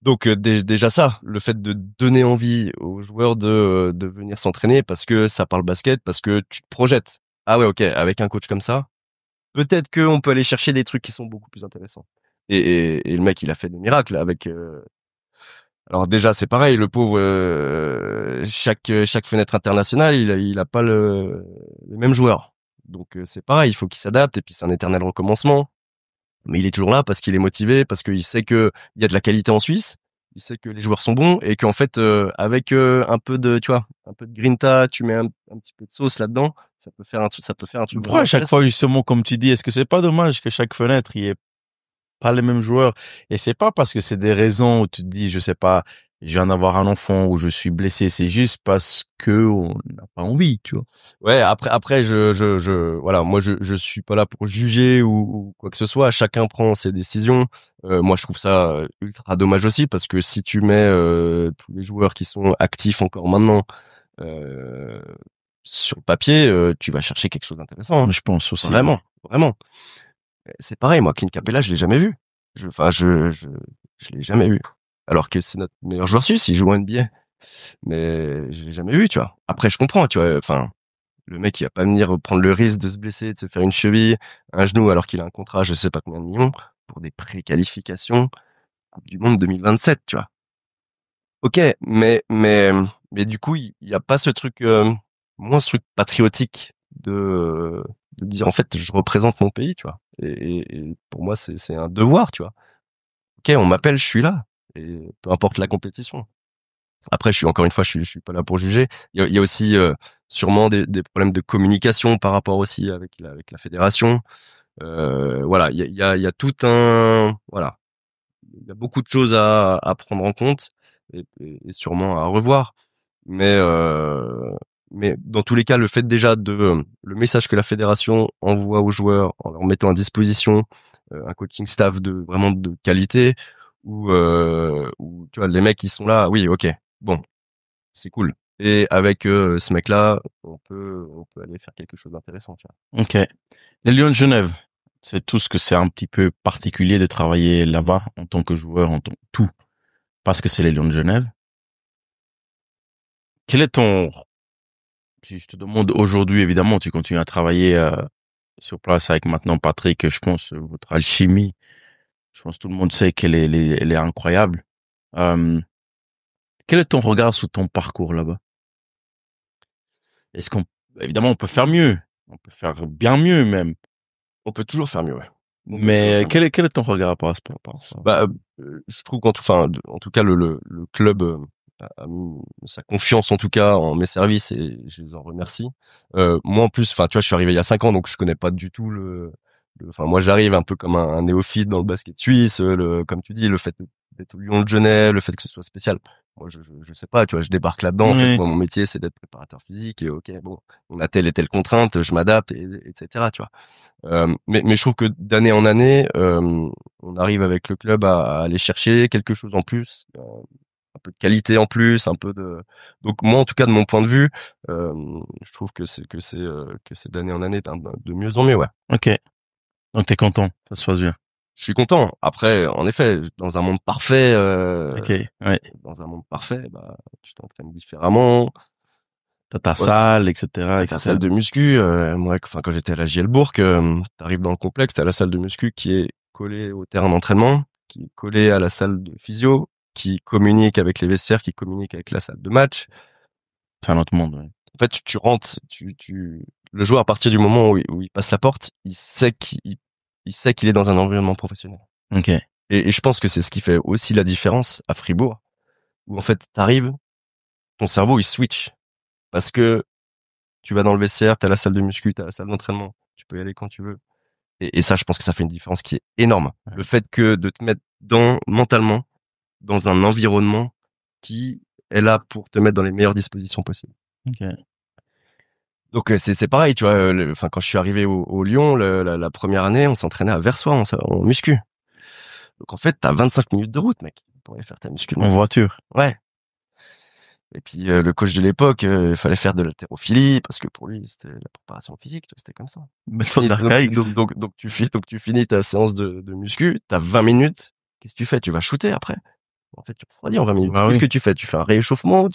Donc déjà ça, le fait de donner envie aux joueurs de venir s'entraîner parce que ça parle basket, parce que tu te projettes. Ah ouais, ok, avec un coach comme ça, peut-être qu'on peut aller chercher des trucs qui sont beaucoup plus intéressants. Et le mec, il a fait des miracles avec. Alors déjà, c'est pareil, le pauvre, chaque fenêtre internationale, il a pas le même joueur. Donc c'est pareil, il faut qu'il s'adapte et puis c'est un éternel recommencement. Mais il est toujours là parce qu'il est motivé, parce qu'il sait que il y a de la qualité en Suisse, il sait que les joueurs sont bons et qu'en fait avec un peu de, tu vois, un peu de grinta, tu mets un petit peu de sauce là-dedans, ça peut faire un truc Pourquoi vraiment à chaque intéressant. fois, justement, comme tu dis, est-ce que c'est pas dommage que chaque fenêtre, il y ait pas les mêmes joueurs? Et c'est pas parce que c'est des raisons où tu te dis, je sais pas, je viens d'avoir un enfant ou je suis blessé. C'est juste parce que on n'a pas envie, tu vois. Ouais, après, voilà, moi, je suis pas là pour juger ou quoi que ce soit. Chacun prend ses décisions. Moi, je trouve ça ultra dommage aussi parce que si tu mets tous les joueurs qui sont actifs encore maintenant euh, sur le papier, tu vas chercher quelque chose d'intéressant. Hein. Je pense aussi. Vraiment, vraiment. C'est pareil, moi, Clint Capella, je l'ai jamais vu. Enfin, je l'ai jamais vu. Alors que c'est notre meilleur joueur suisse, il joue en NBA. Mais je l'ai jamais vu, tu vois. Après, je comprends, tu vois. Enfin, le mec, il va pas venir prendre le risque de se blesser, de se faire une cheville, un genou, alors qu'il a un contrat, je sais pas combien de millions, pour des préqualifications Coupe du Monde 2027, tu vois. Ok, mais du coup, il y a pas ce truc, moins ce truc patriotique de dire, en fait, je représente mon pays, tu vois. Et pour moi, c'est un devoir, tu vois. Ok, on m'appelle, je suis là. Et peu importe la compétition. Après, encore une fois, je suis pas là pour juger. Il y a aussi sûrement des problèmes de communication par rapport aussi avec la fédération. Voilà, il y a tout un, voilà, il y a beaucoup de choses à prendre en compte et sûrement à revoir. Mais mais dans tous les cas, le fait déjà le message que la fédération envoie aux joueurs en leur mettant à disposition un coaching staff de vraiment de qualité ou tu vois les mecs qui sont là, oui, ok, bon, c'est cool. Et avec ce mec-là, on peut aller faire quelque chose d'intéressant, tu vois. Ok. Les Lions de Genève, c'est tout ce que c'est un petit peu particulier de travailler là-bas en tant que joueur, en tant tout, parce que c'est les Lions de Genève. Quel est ton, si je te demande aujourd'hui, évidemment, tu continues à travailler sur place avec maintenant Patrick, je pense, votre alchimie, je pense que tout le monde sait elle est incroyable. Euh, Quel est ton regard sur ton parcours là-bas? Est-ce qu'on, évidemment, on peut faire mieux, on peut faire bien mieux même, On peut toujours faire mieux, ouais. On peut toujours mais faire mieux. quel est ton regard par rapport à ça? Bah, je trouve en tout cas, le club a mis sa confiance en tout cas en mes services et je les en remercie. Moi en plus, enfin, tu vois, je suis arrivé il y a 5 ans, donc je connais pas du tout enfin, moi j'arrive un peu comme un néophyte dans le basket suisse. Comme tu dis, le fait d'être au Lyon de Genève, le fait que ce soit spécial. Moi, je sais pas, tu vois, je débarque là-dedans. En fait, Oui. moi, mon métier, c'est d'être préparateur physique. Et ok, bon, on a telle et telle contrainte, je m'adapte, etc. Tu vois. Mais je trouve que d'année en année, on arrive avec le club à aller chercher quelque chose en plus, un peu de qualité en plus, un peu de. Donc moi, en tout cas, de mon point de vue, je trouve que c'est d'année en année de mieux en mieux, ouais. Ok. Donc t'es content, ça se passe bien. Je suis content. Après, en effet, Ok, ouais. dans un monde parfait, bah, tu t'entraînes différemment. T'as ta Ouais, salle, etc., t'as ta etc. salle de muscu. Moi, enfin, quand j'étais à la JL Bourg, t'arrives dans le complexe, t'as la salle de muscu qui est collée au terrain d'entraînement, qui est collée à la salle de physio, qui communique avec les vestiaires, qui communique avec la salle de match. C'est un autre monde, ouais. En fait, tu rentres, le joueur à partir du moment où il passe la porte, il sait qu'il est dans un environnement professionnel. Ok. Et je pense que c'est ce qui fait aussi la différence à Fribourg, où en fait, t'arrives, ton cerveau il switch parce que tu vas dans le vestiaire, t'as la salle de muscu, t'as la salle d'entraînement, tu peux y aller quand tu veux. Et ça, je pense que ça fait une différence qui est énorme. Le fait que de te mettre mentalement dans un environnement qui est là pour te mettre dans les meilleures dispositions possibles. Ok. Donc c'est pareil, tu vois. Enfin, quand je suis arrivé au Lyon, la première année, on s'entraînait à Versoix en muscu. Donc en fait, t'as 25 minutes de route, mec, pour aller faire ta muscu. En voiture. Ouais. Et puis le coach de l'époque, il fallait faire de l'haltérophilie parce que pour lui, c'était la préparation physique, tu vois, c'était comme ça. Méthode Et d'archaïque. donc tu finis ta séance de muscu, t'as 20 minutes. Qu'est-ce que tu fais? Tu vas shooter après. En fait, tu refroidis en 20 minutes. Bah Qu'est-ce oui. que tu fais? Tu fais un réchauffement,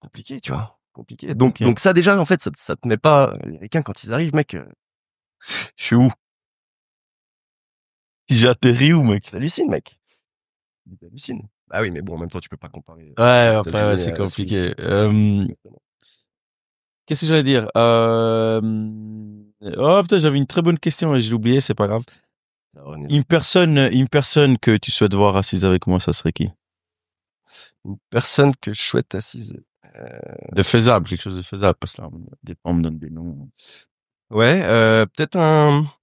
compliqué, tu vois. Compliqué. Ok. Donc ça déjà, en fait, ça te met pas, les Ricains, quand ils arrivent, mec, Je suis où? J'ai atterri où, mec? T'hallucines, mec. T'hallucines. Ah oui, mais bon, en même temps, tu peux pas comparer Ouais, les après, ouais, États-Unis c'est à la Suisse. compliqué. Exactement. Qu'est-ce que j'allais dire? Oh, putain, j'avais une très bonne question et je l'ai oublié, c'est pas grave. Ça va, on est là. Une personne que tu souhaites voir assise avec moi, ça serait qui? Une personne que je souhaite assise. De faisable, quelque chose de faisable, parce que là, on me donne des noms. Ouais, peut-être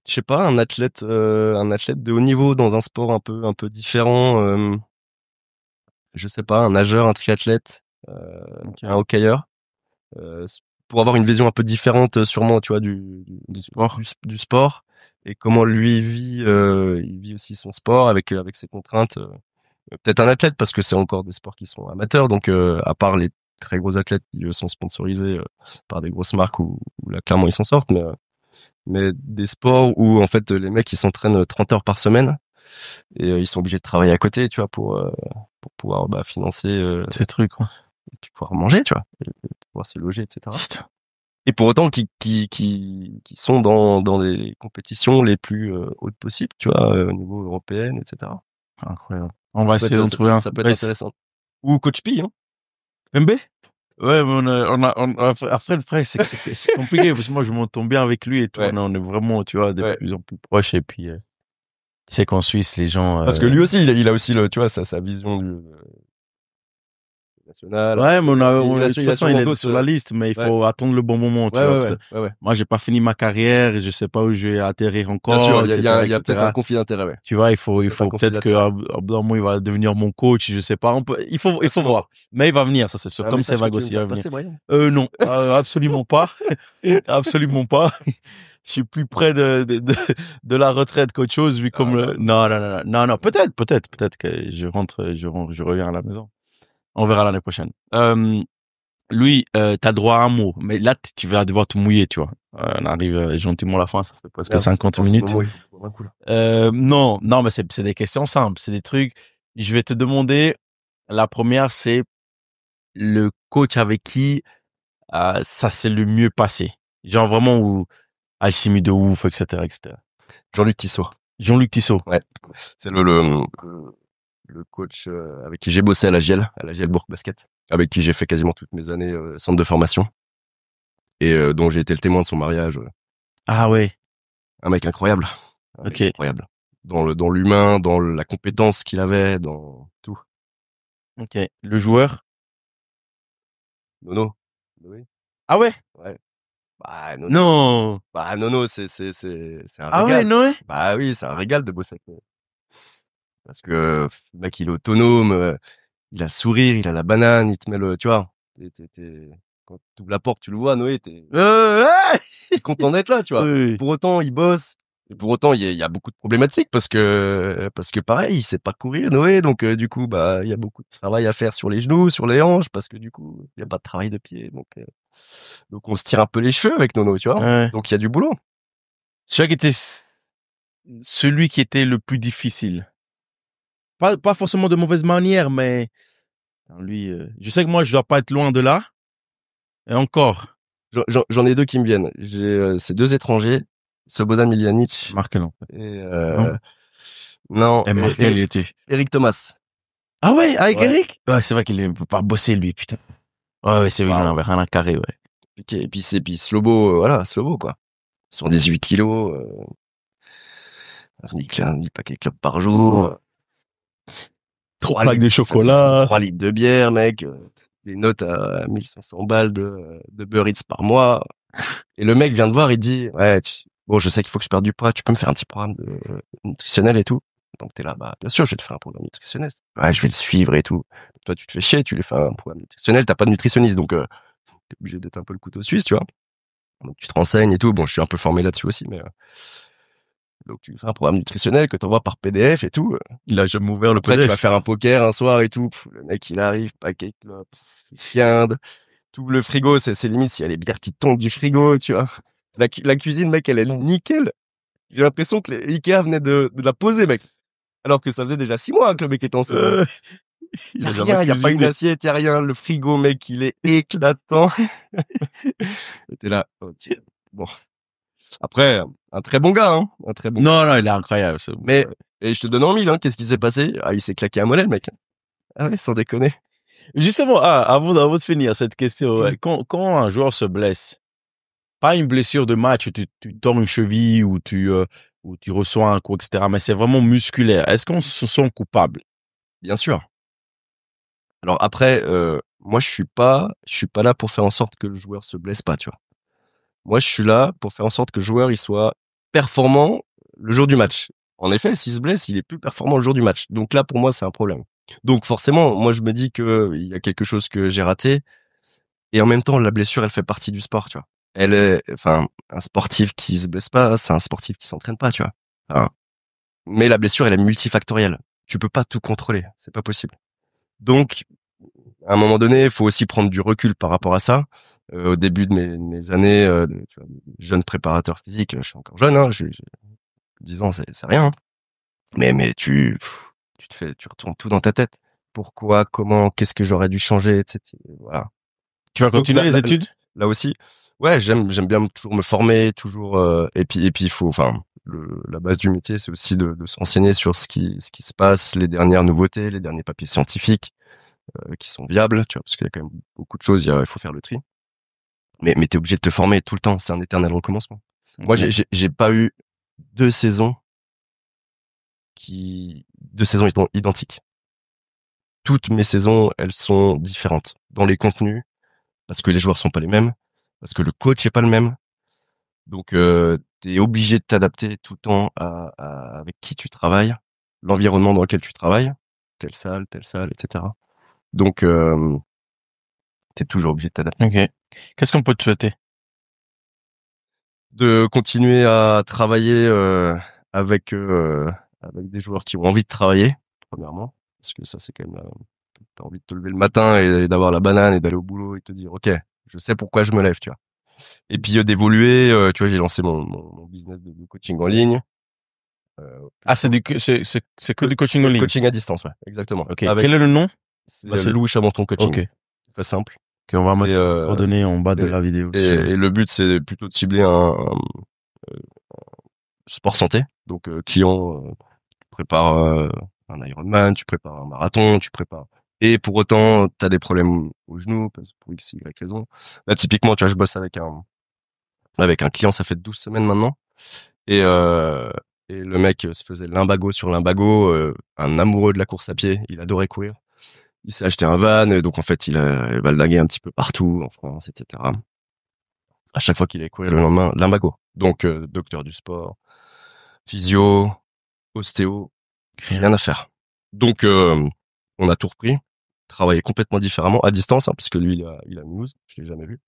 je sais pas, un athlète de haut niveau dans un sport un peu différent. Je sais pas, un nageur, un triathlète, Ok. un hockeyeur, pour avoir une vision un peu différente, sûrement, tu vois, Du sport. du sport et comment lui il vit aussi son sport avec ses contraintes. Peut-être un athlète parce que c'est encore des sports qui sont amateurs, donc à part les très gros athlètes qui sont sponsorisés par des grosses marques où là clairement ils s'en sortent, mais des sports où en fait les mecs ils s'entraînent 30 heures par semaine et ils sont obligés de travailler à côté, tu vois, pour pouvoir financer Ces trucs, quoi. et puis pouvoir manger, tu vois, et pouvoir se loger, etc. Putain, Et pour autant qui sont dans les compétitions les plus hautes possibles, tu vois, au niveau européen, etc. incroyable. On va essayer d'en trouver un. Ça peut être intéressant. Ou Coach Pi, hein. MB? Ouais, mais après, le frère, c'est compliqué parce que moi, je m'entends bien avec lui et tout. Ouais, On est vraiment, tu vois, de ouais. plus en plus proches. Et puis, tu sais qu'en Suisse, les gens. Parce que lui aussi, il a aussi tu vois, sa vision du national. Ouais, mais de toute Il a façon, il sûrement est d'autres. sur la liste, mais il Ouais, faut attendre le bon moment, tu ouais, vois. ouais, Parce ouais, que ouais, ouais. moi, j'ai pas fini ma carrière et je sais pas où je vais atterrir Bien sûr, encore, il y a peut-être un etc. conflit d'intérêt, ouais. Tu vois, il Peut-être un faut conflit peut-être d'intérêt. qu'à un bout d'un moment, il va devenir mon coach, je sais pas. Il faut Absolument. voir. Mais il va venir, ça c'est sûr. Un Comme c'est message que vague tu veux me aussi, il va faire venir. passer, Brian? Non, absolument pas. Absolument pas. Je suis plus près de la retraite qu'autre chose, vu Ah, comme bah, non, non, non, non, non, non, peut-être que je reviens à la maison. On verra l'année prochaine. Lui, t'as droit à un mot, mais là, tu vas devoir te mouiller, tu vois. On arrive gentiment à la fin, ça fait presque merde, c'est 50 dans ces minutes. moments où il faut boire un coup, là. Non, non, mais c'est des questions simples, c'est des trucs. Je vais te demander. La première, c'est le coach avec qui ça s'est le mieux passé. Genre vraiment où alchimie de ouf, etc., etc. Jean-Luc Tissot. Jean-Luc Tissot. Ouais. C'est le coach avec qui j'ai bossé à la GL Bourg Basket, avec qui j'ai fait quasiment toutes mes années centre de formation et dont j'ai été le témoin de son mariage. Ah ouais, Un mec incroyable, un mec ok, incroyable. Dans l'humain, dans la compétence qu'il avait, dans tout. ok. Le joueur. Nono. Oui. Ah ouais? Ouais. Bah Nono. Non. Bah Nono, c'est un Ah ouais, régal. non. Bah oui, c'est un régal de bosser avec lui. Parce que le mec il est autonome, il a le sourire, il a la banane, il te met tu vois. Quand tu ouvres la porte, tu le vois, Noé, Ouais. t'es content d'être là, tu vois. Oui. Pour autant, il bosse. Et pour autant, il y a beaucoup de problématiques parce que pareil, il sait pas courir, Noé. Donc, du coup, bah, il y a beaucoup de travail à faire sur les genoux, sur les hanches, parce que du coup, il y a pas de travail de pied. Donc on se tire un peu les cheveux avec Nono, tu vois. Ouais. Donc, il y a du boulot. Celui qui était le plus difficile. Pas forcément de mauvaise manière, mais lui, je sais que moi, je dois pas être loin de là. Et encore. J'en ai deux qui me viennent. J'ai ces deux étrangers, Slobodan Miljanic Markel, en fait. et Non? non, Et Markel, il était. Eric Thomas. Ah ouais, avec Ouais. Eric? Ouais, c'est vrai qu'il ne peut pas bosser, lui, putain. Ouais, c'est vrai, il en avait rien à carrer, ouais. Et puis Slobo, voilà, Slobo, quoi. 118 kilos, un paquet de clopes par jour, 3 Plaque de litres, chocolat. 3 litres de bière, mec, des notes à 1500 balles de Uber Eats par mois. Et le mec vient te voir, il te dit, ouais, bon, je sais qu'il faut que je perde du poids, tu peux me faire un petit programme nutritionnel et tout. Donc t'es là, bah, bien sûr, je vais te faire un programme nutritionnel. Ouais, je vais le suivre et tout. Toi, tu te fais chier, tu lui fais un programme nutritionnel, t'as pas de nutritionniste, donc t'es obligé d'être un peu le couteau suisse, tu vois. Donc tu te renseignes et tout. Bon, je suis un peu formé là-dessus aussi, mais donc tu fais un programme nutritionnel que t'envoies par PDF et tout. Il a jamais ouvert le Après, tu PDF. vas faire un poker un soir et tout. Le mec, il arrive, paquet de clopes, il se fiinde. Tout le frigo, c'est limite s'il y a les bières qui tombent du frigo, tu vois. La cuisine, mec, elle est nickel. J'ai l'impression que Ikea venait de la poser, mec. Alors que ça faisait déjà 6 mois que le mec était en saison. Il Y a a rien, jamais y a pas une cuisiné. assiette, y a rien. Le frigo, mec, il est éclatant. Et t'es là, ok. Bon. Après, Un très bon gars, hein. Un très bon. Non, il est incroyable. Mais, et je te donne en mille, hein. Qu'est-ce qui s'est passé? Ah, il s'est claqué un mollet, le mec. Ah ouais, sans déconner. Justement, avant de finir cette question, quand un joueur se blesse, pas une blessure de match, tu tords une cheville ou tu reçois un coup, etc., mais c'est vraiment musculaire. Est-ce qu'on se sent coupable? Bien sûr. Alors après, moi, je suis pas là pour faire en sorte que le joueur se blesse pas, tu vois. Moi, je suis là pour faire en sorte que le joueur, il soit performant le jour du match. En effet, s'il se blesse, il est plus performant le jour du match. Donc là, pour moi, c'est un problème. Donc forcément, moi, je me dis que il y a quelque chose que j'ai raté. Et en même temps, la blessure, elle fait partie du sport, tu vois. Un sportif qui se blesse pas, c'est un sportif qui s'entraîne pas, tu vois. Enfin, mais la blessure, elle est multifactorielle. Tu peux pas tout contrôler. C'est pas possible. Donc, à un moment donné, il faut aussi prendre du recul par rapport à ça. Au début de mes années, tu vois, jeune préparateur physique, je suis encore jeune, hein, j'ai 10 ans, c'est rien. Hein. Mais tu retournes tout dans ta tête. Pourquoi, comment, qu'est-ce que j'aurais dû changer, etc. Voilà. Tu vas continuer Donc, les études? Là aussi, ouais, j'aime bien toujours me former, toujours, et puis il faut, la base du métier, c'est aussi de se renseigner sur ce qui se passe, les dernières nouveautés, les derniers papiers scientifiques. Qui sont viables, tu vois, parce qu'il y a quand même beaucoup de choses, il faut faire le tri. Mais t'es obligé de te former tout le temps, c'est un éternel recommencement. Moi, j'ai pas eu deux saisons identiques. Toutes mes saisons, elles sont différentes dans les contenus, parce que les joueurs sont pas les mêmes, parce que le coach est pas le même. Donc, t'es obligé de t'adapter tout le temps avec qui tu travailles, l'environnement dans lequel tu travailles, telle salle, etc. Donc, t'es toujours obligé de t'adapter. Ok. Qu'est-ce qu'on peut te souhaiter? De continuer à travailler avec des joueurs qui ont envie de travailler, premièrement, parce que ça c'est quand même t'as envie de te lever le matin et d'avoir la banane et d'aller au boulot et te dire ok, je sais pourquoi je me lève, tu vois. Et puis d'évoluer, tu vois, j'ai lancé mon business de coaching en ligne. C'est que du coaching en ligne. Coaching à distance, ouais, exactement. Ok. Quel est le nom? C'est Lou Chabanton Coaching. Ok. Très simple. On va mettre les coordonnées en bas de la vidéo. Et le but, c'est plutôt de cibler un sport santé. Donc, client, tu prépares un Ironman, tu prépares un marathon, Et pour autant, t'as des problèmes au genou, pour X, Y raison. Là, typiquement, tu vois, je bosse avec un client, ça fait 12 semaines maintenant. Et le mec se faisait limbago sur limbago, un amoureux de la course à pied, il adorait courir. Il s'est acheté un van, donc en fait, il a baldagué un petit peu partout en France, etc. À chaque fois qu'il allait courir le lendemain, limbago. Donc, docteur du sport, physio, ostéo, rien à faire. Donc, on a tout repris, travaillé complètement différemment, à distance, hein, parce que lui, il a Mulhouse, je l'ai jamais vu.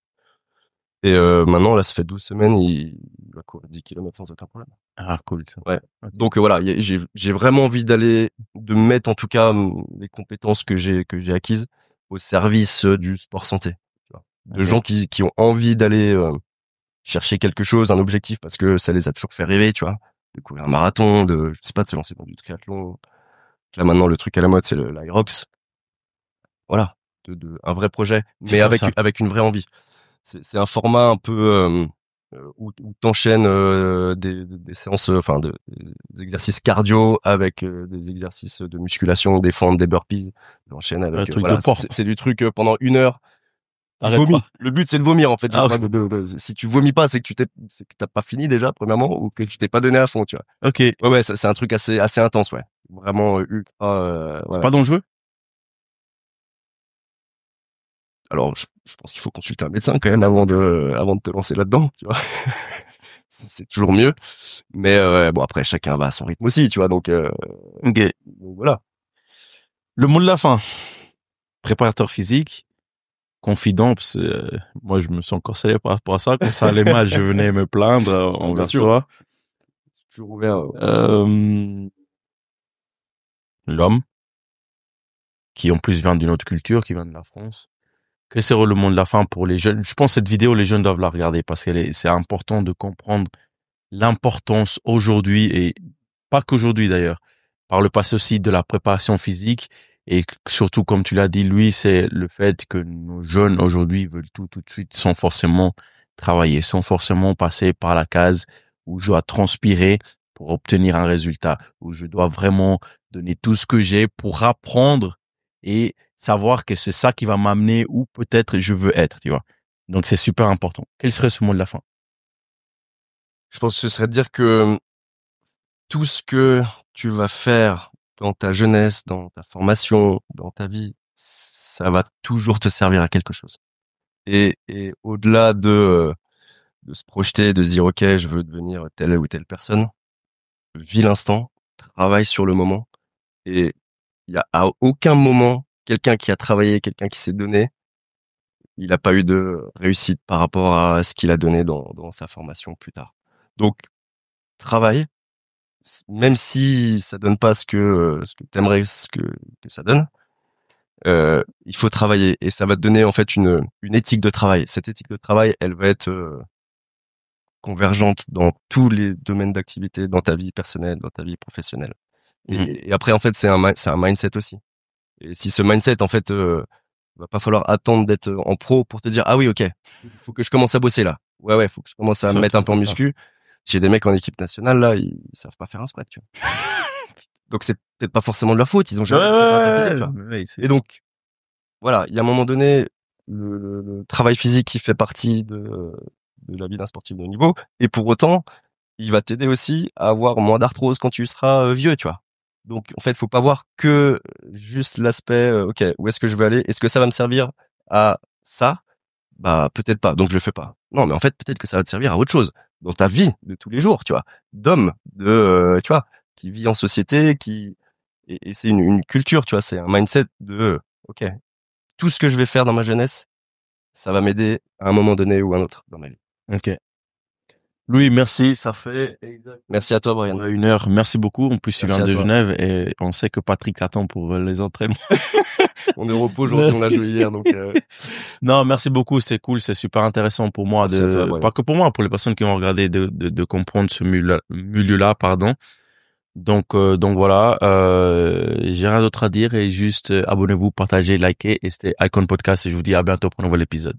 Et maintenant, là, ça fait 12 semaines, il va courir 10 km sans aucun problème. Ah, cool. Ouais. Okay. Donc voilà, j'ai vraiment envie de mettre en tout cas les compétences que j'ai acquises au service du sport santé. Tu vois. De gens qui ont envie d'aller chercher quelque chose, un objectif, parce que ça les a toujours fait rêver, tu vois. De courir un marathon, je sais pas, de se lancer dans du triathlon. Là maintenant, le truc à la mode, c'est l'Irox. Voilà. Un vrai projet, mais avec une vraie envie. C'est un format un peu où t'enchaînes des séances, des exercices cardio avec des exercices de musculation, des fentes, des burpees. T'enchaînes avec c'est du truc pendant 1 heure. Vomis. Le but c'est de vomir en fait. Si tu vomis pas, c'est que t'as pas fini déjà premièrement ou que tu t'es pas donné à fond, tu vois. Ok. Ouais, c'est un truc assez intense, ouais. Vraiment ultra. C'est pas dangereux? Alors, je pense qu'il faut consulter un médecin quand même avant de te lancer là-dedans, tu vois. C'est toujours mieux. Mais bon, après, chacun va à son rythme aussi, tu vois. Donc voilà. Le mot de la fin. Préparateur physique, confident, parce que moi, je me sens corselé par rapport à ça. Quand ça allait mal, je venais me plaindre envers toi. Toujours ouvert. L'homme, qui en plus vient d'une autre culture, qui vient de la France. Quel serait le mot de la fin pour les jeunes? Je pense que cette vidéo, les jeunes doivent la regarder parce que c'est important de comprendre l'importance aujourd'hui et pas qu'aujourd'hui d'ailleurs, par le passé aussi de la préparation physique et surtout, comme tu l'as dit, lui, c'est le fait que nos jeunes aujourd'hui veulent tout de suite sans forcément travailler, sans forcément passer par la case où je dois transpirer pour obtenir un résultat, où je dois vraiment donner tout ce que j'ai pour apprendre et savoir que c'est ça qui va m'amener où peut-être je veux être, tu vois. Donc, c'est super important. Quel serait ce mot de la fin? Je pense que ce serait de dire que tout ce que tu vas faire dans ta jeunesse, dans ta formation, dans ta vie, ça va toujours te servir à quelque chose. Et au-delà de se projeter, de se dire, OK, je veux devenir telle ou telle personne, vis l'instant, travaille sur le moment. Et il y a à aucun moment, quelqu'un qui a travaillé, quelqu'un qui s'est donné, il n'a pas eu de réussite par rapport à ce qu'il a donné dans sa formation plus tard. Donc, travaille, même si ça donne pas ce que t'aimerais que ça donne, il faut travailler et ça va te donner en fait une éthique de travail. Cette éthique de travail, elle va être convergente dans tous les domaines d'activité, dans ta vie personnelle, dans ta vie professionnelle. Et après en fait c'est un mindset aussi. Et si ce mindset en fait va pas falloir attendre d'être en pro pour te dire ah oui ok, faut que je commence à bosser là. Ouais faut que je commence à me mettre un peu en muscu. J'ai des mecs en équipe nationale là, ils savent pas faire un spread, tu vois. Donc c'est peut-être pas forcément de leur faute, ils ont jamais préparé physique, tu vois. Ouais, Et donc voilà, il y a un moment donné le travail physique qui fait partie de la vie d'un sportif de haut niveau et pour autant, il va t'aider aussi à avoir moins d'arthrose quand tu seras vieux, tu vois. Donc en fait, faut pas voir que juste l'aspect OK, où est-ce que je veux aller? Est-ce que ça va me servir à ça? Bah peut-être pas, donc je le fais pas. Non, mais en fait, peut-être que ça va te servir à autre chose dans ta vie de tous les jours, tu vois. D'homme, tu vois, qui vit en société, qui et c'est une culture, tu vois, c'est un mindset de OK, tout ce que je vais faire dans ma jeunesse, ça va m'aider à un moment donné ou à un autre dans ma vie. Ok. Louis, merci. Ça fait Merci à toi, Brian. 1 heure. Merci beaucoup. En plus, tu Merci viens à de toi. Genève et on sait que Patrick t'attend pour les entraînements. On est au repos aujourd'hui, on a joué hier, donc Non, merci beaucoup. C'est cool. C'est super intéressant pour moi merci à toi, Brian. pas que pour moi, pour les personnes qui vont regarder de comprendre ce milieu-là, pardon. Donc voilà, j'ai rien d'autre à dire et juste abonnez-vous, partagez, likez et c'était Icon Podcast et je vous dis à bientôt pour un nouvel épisode.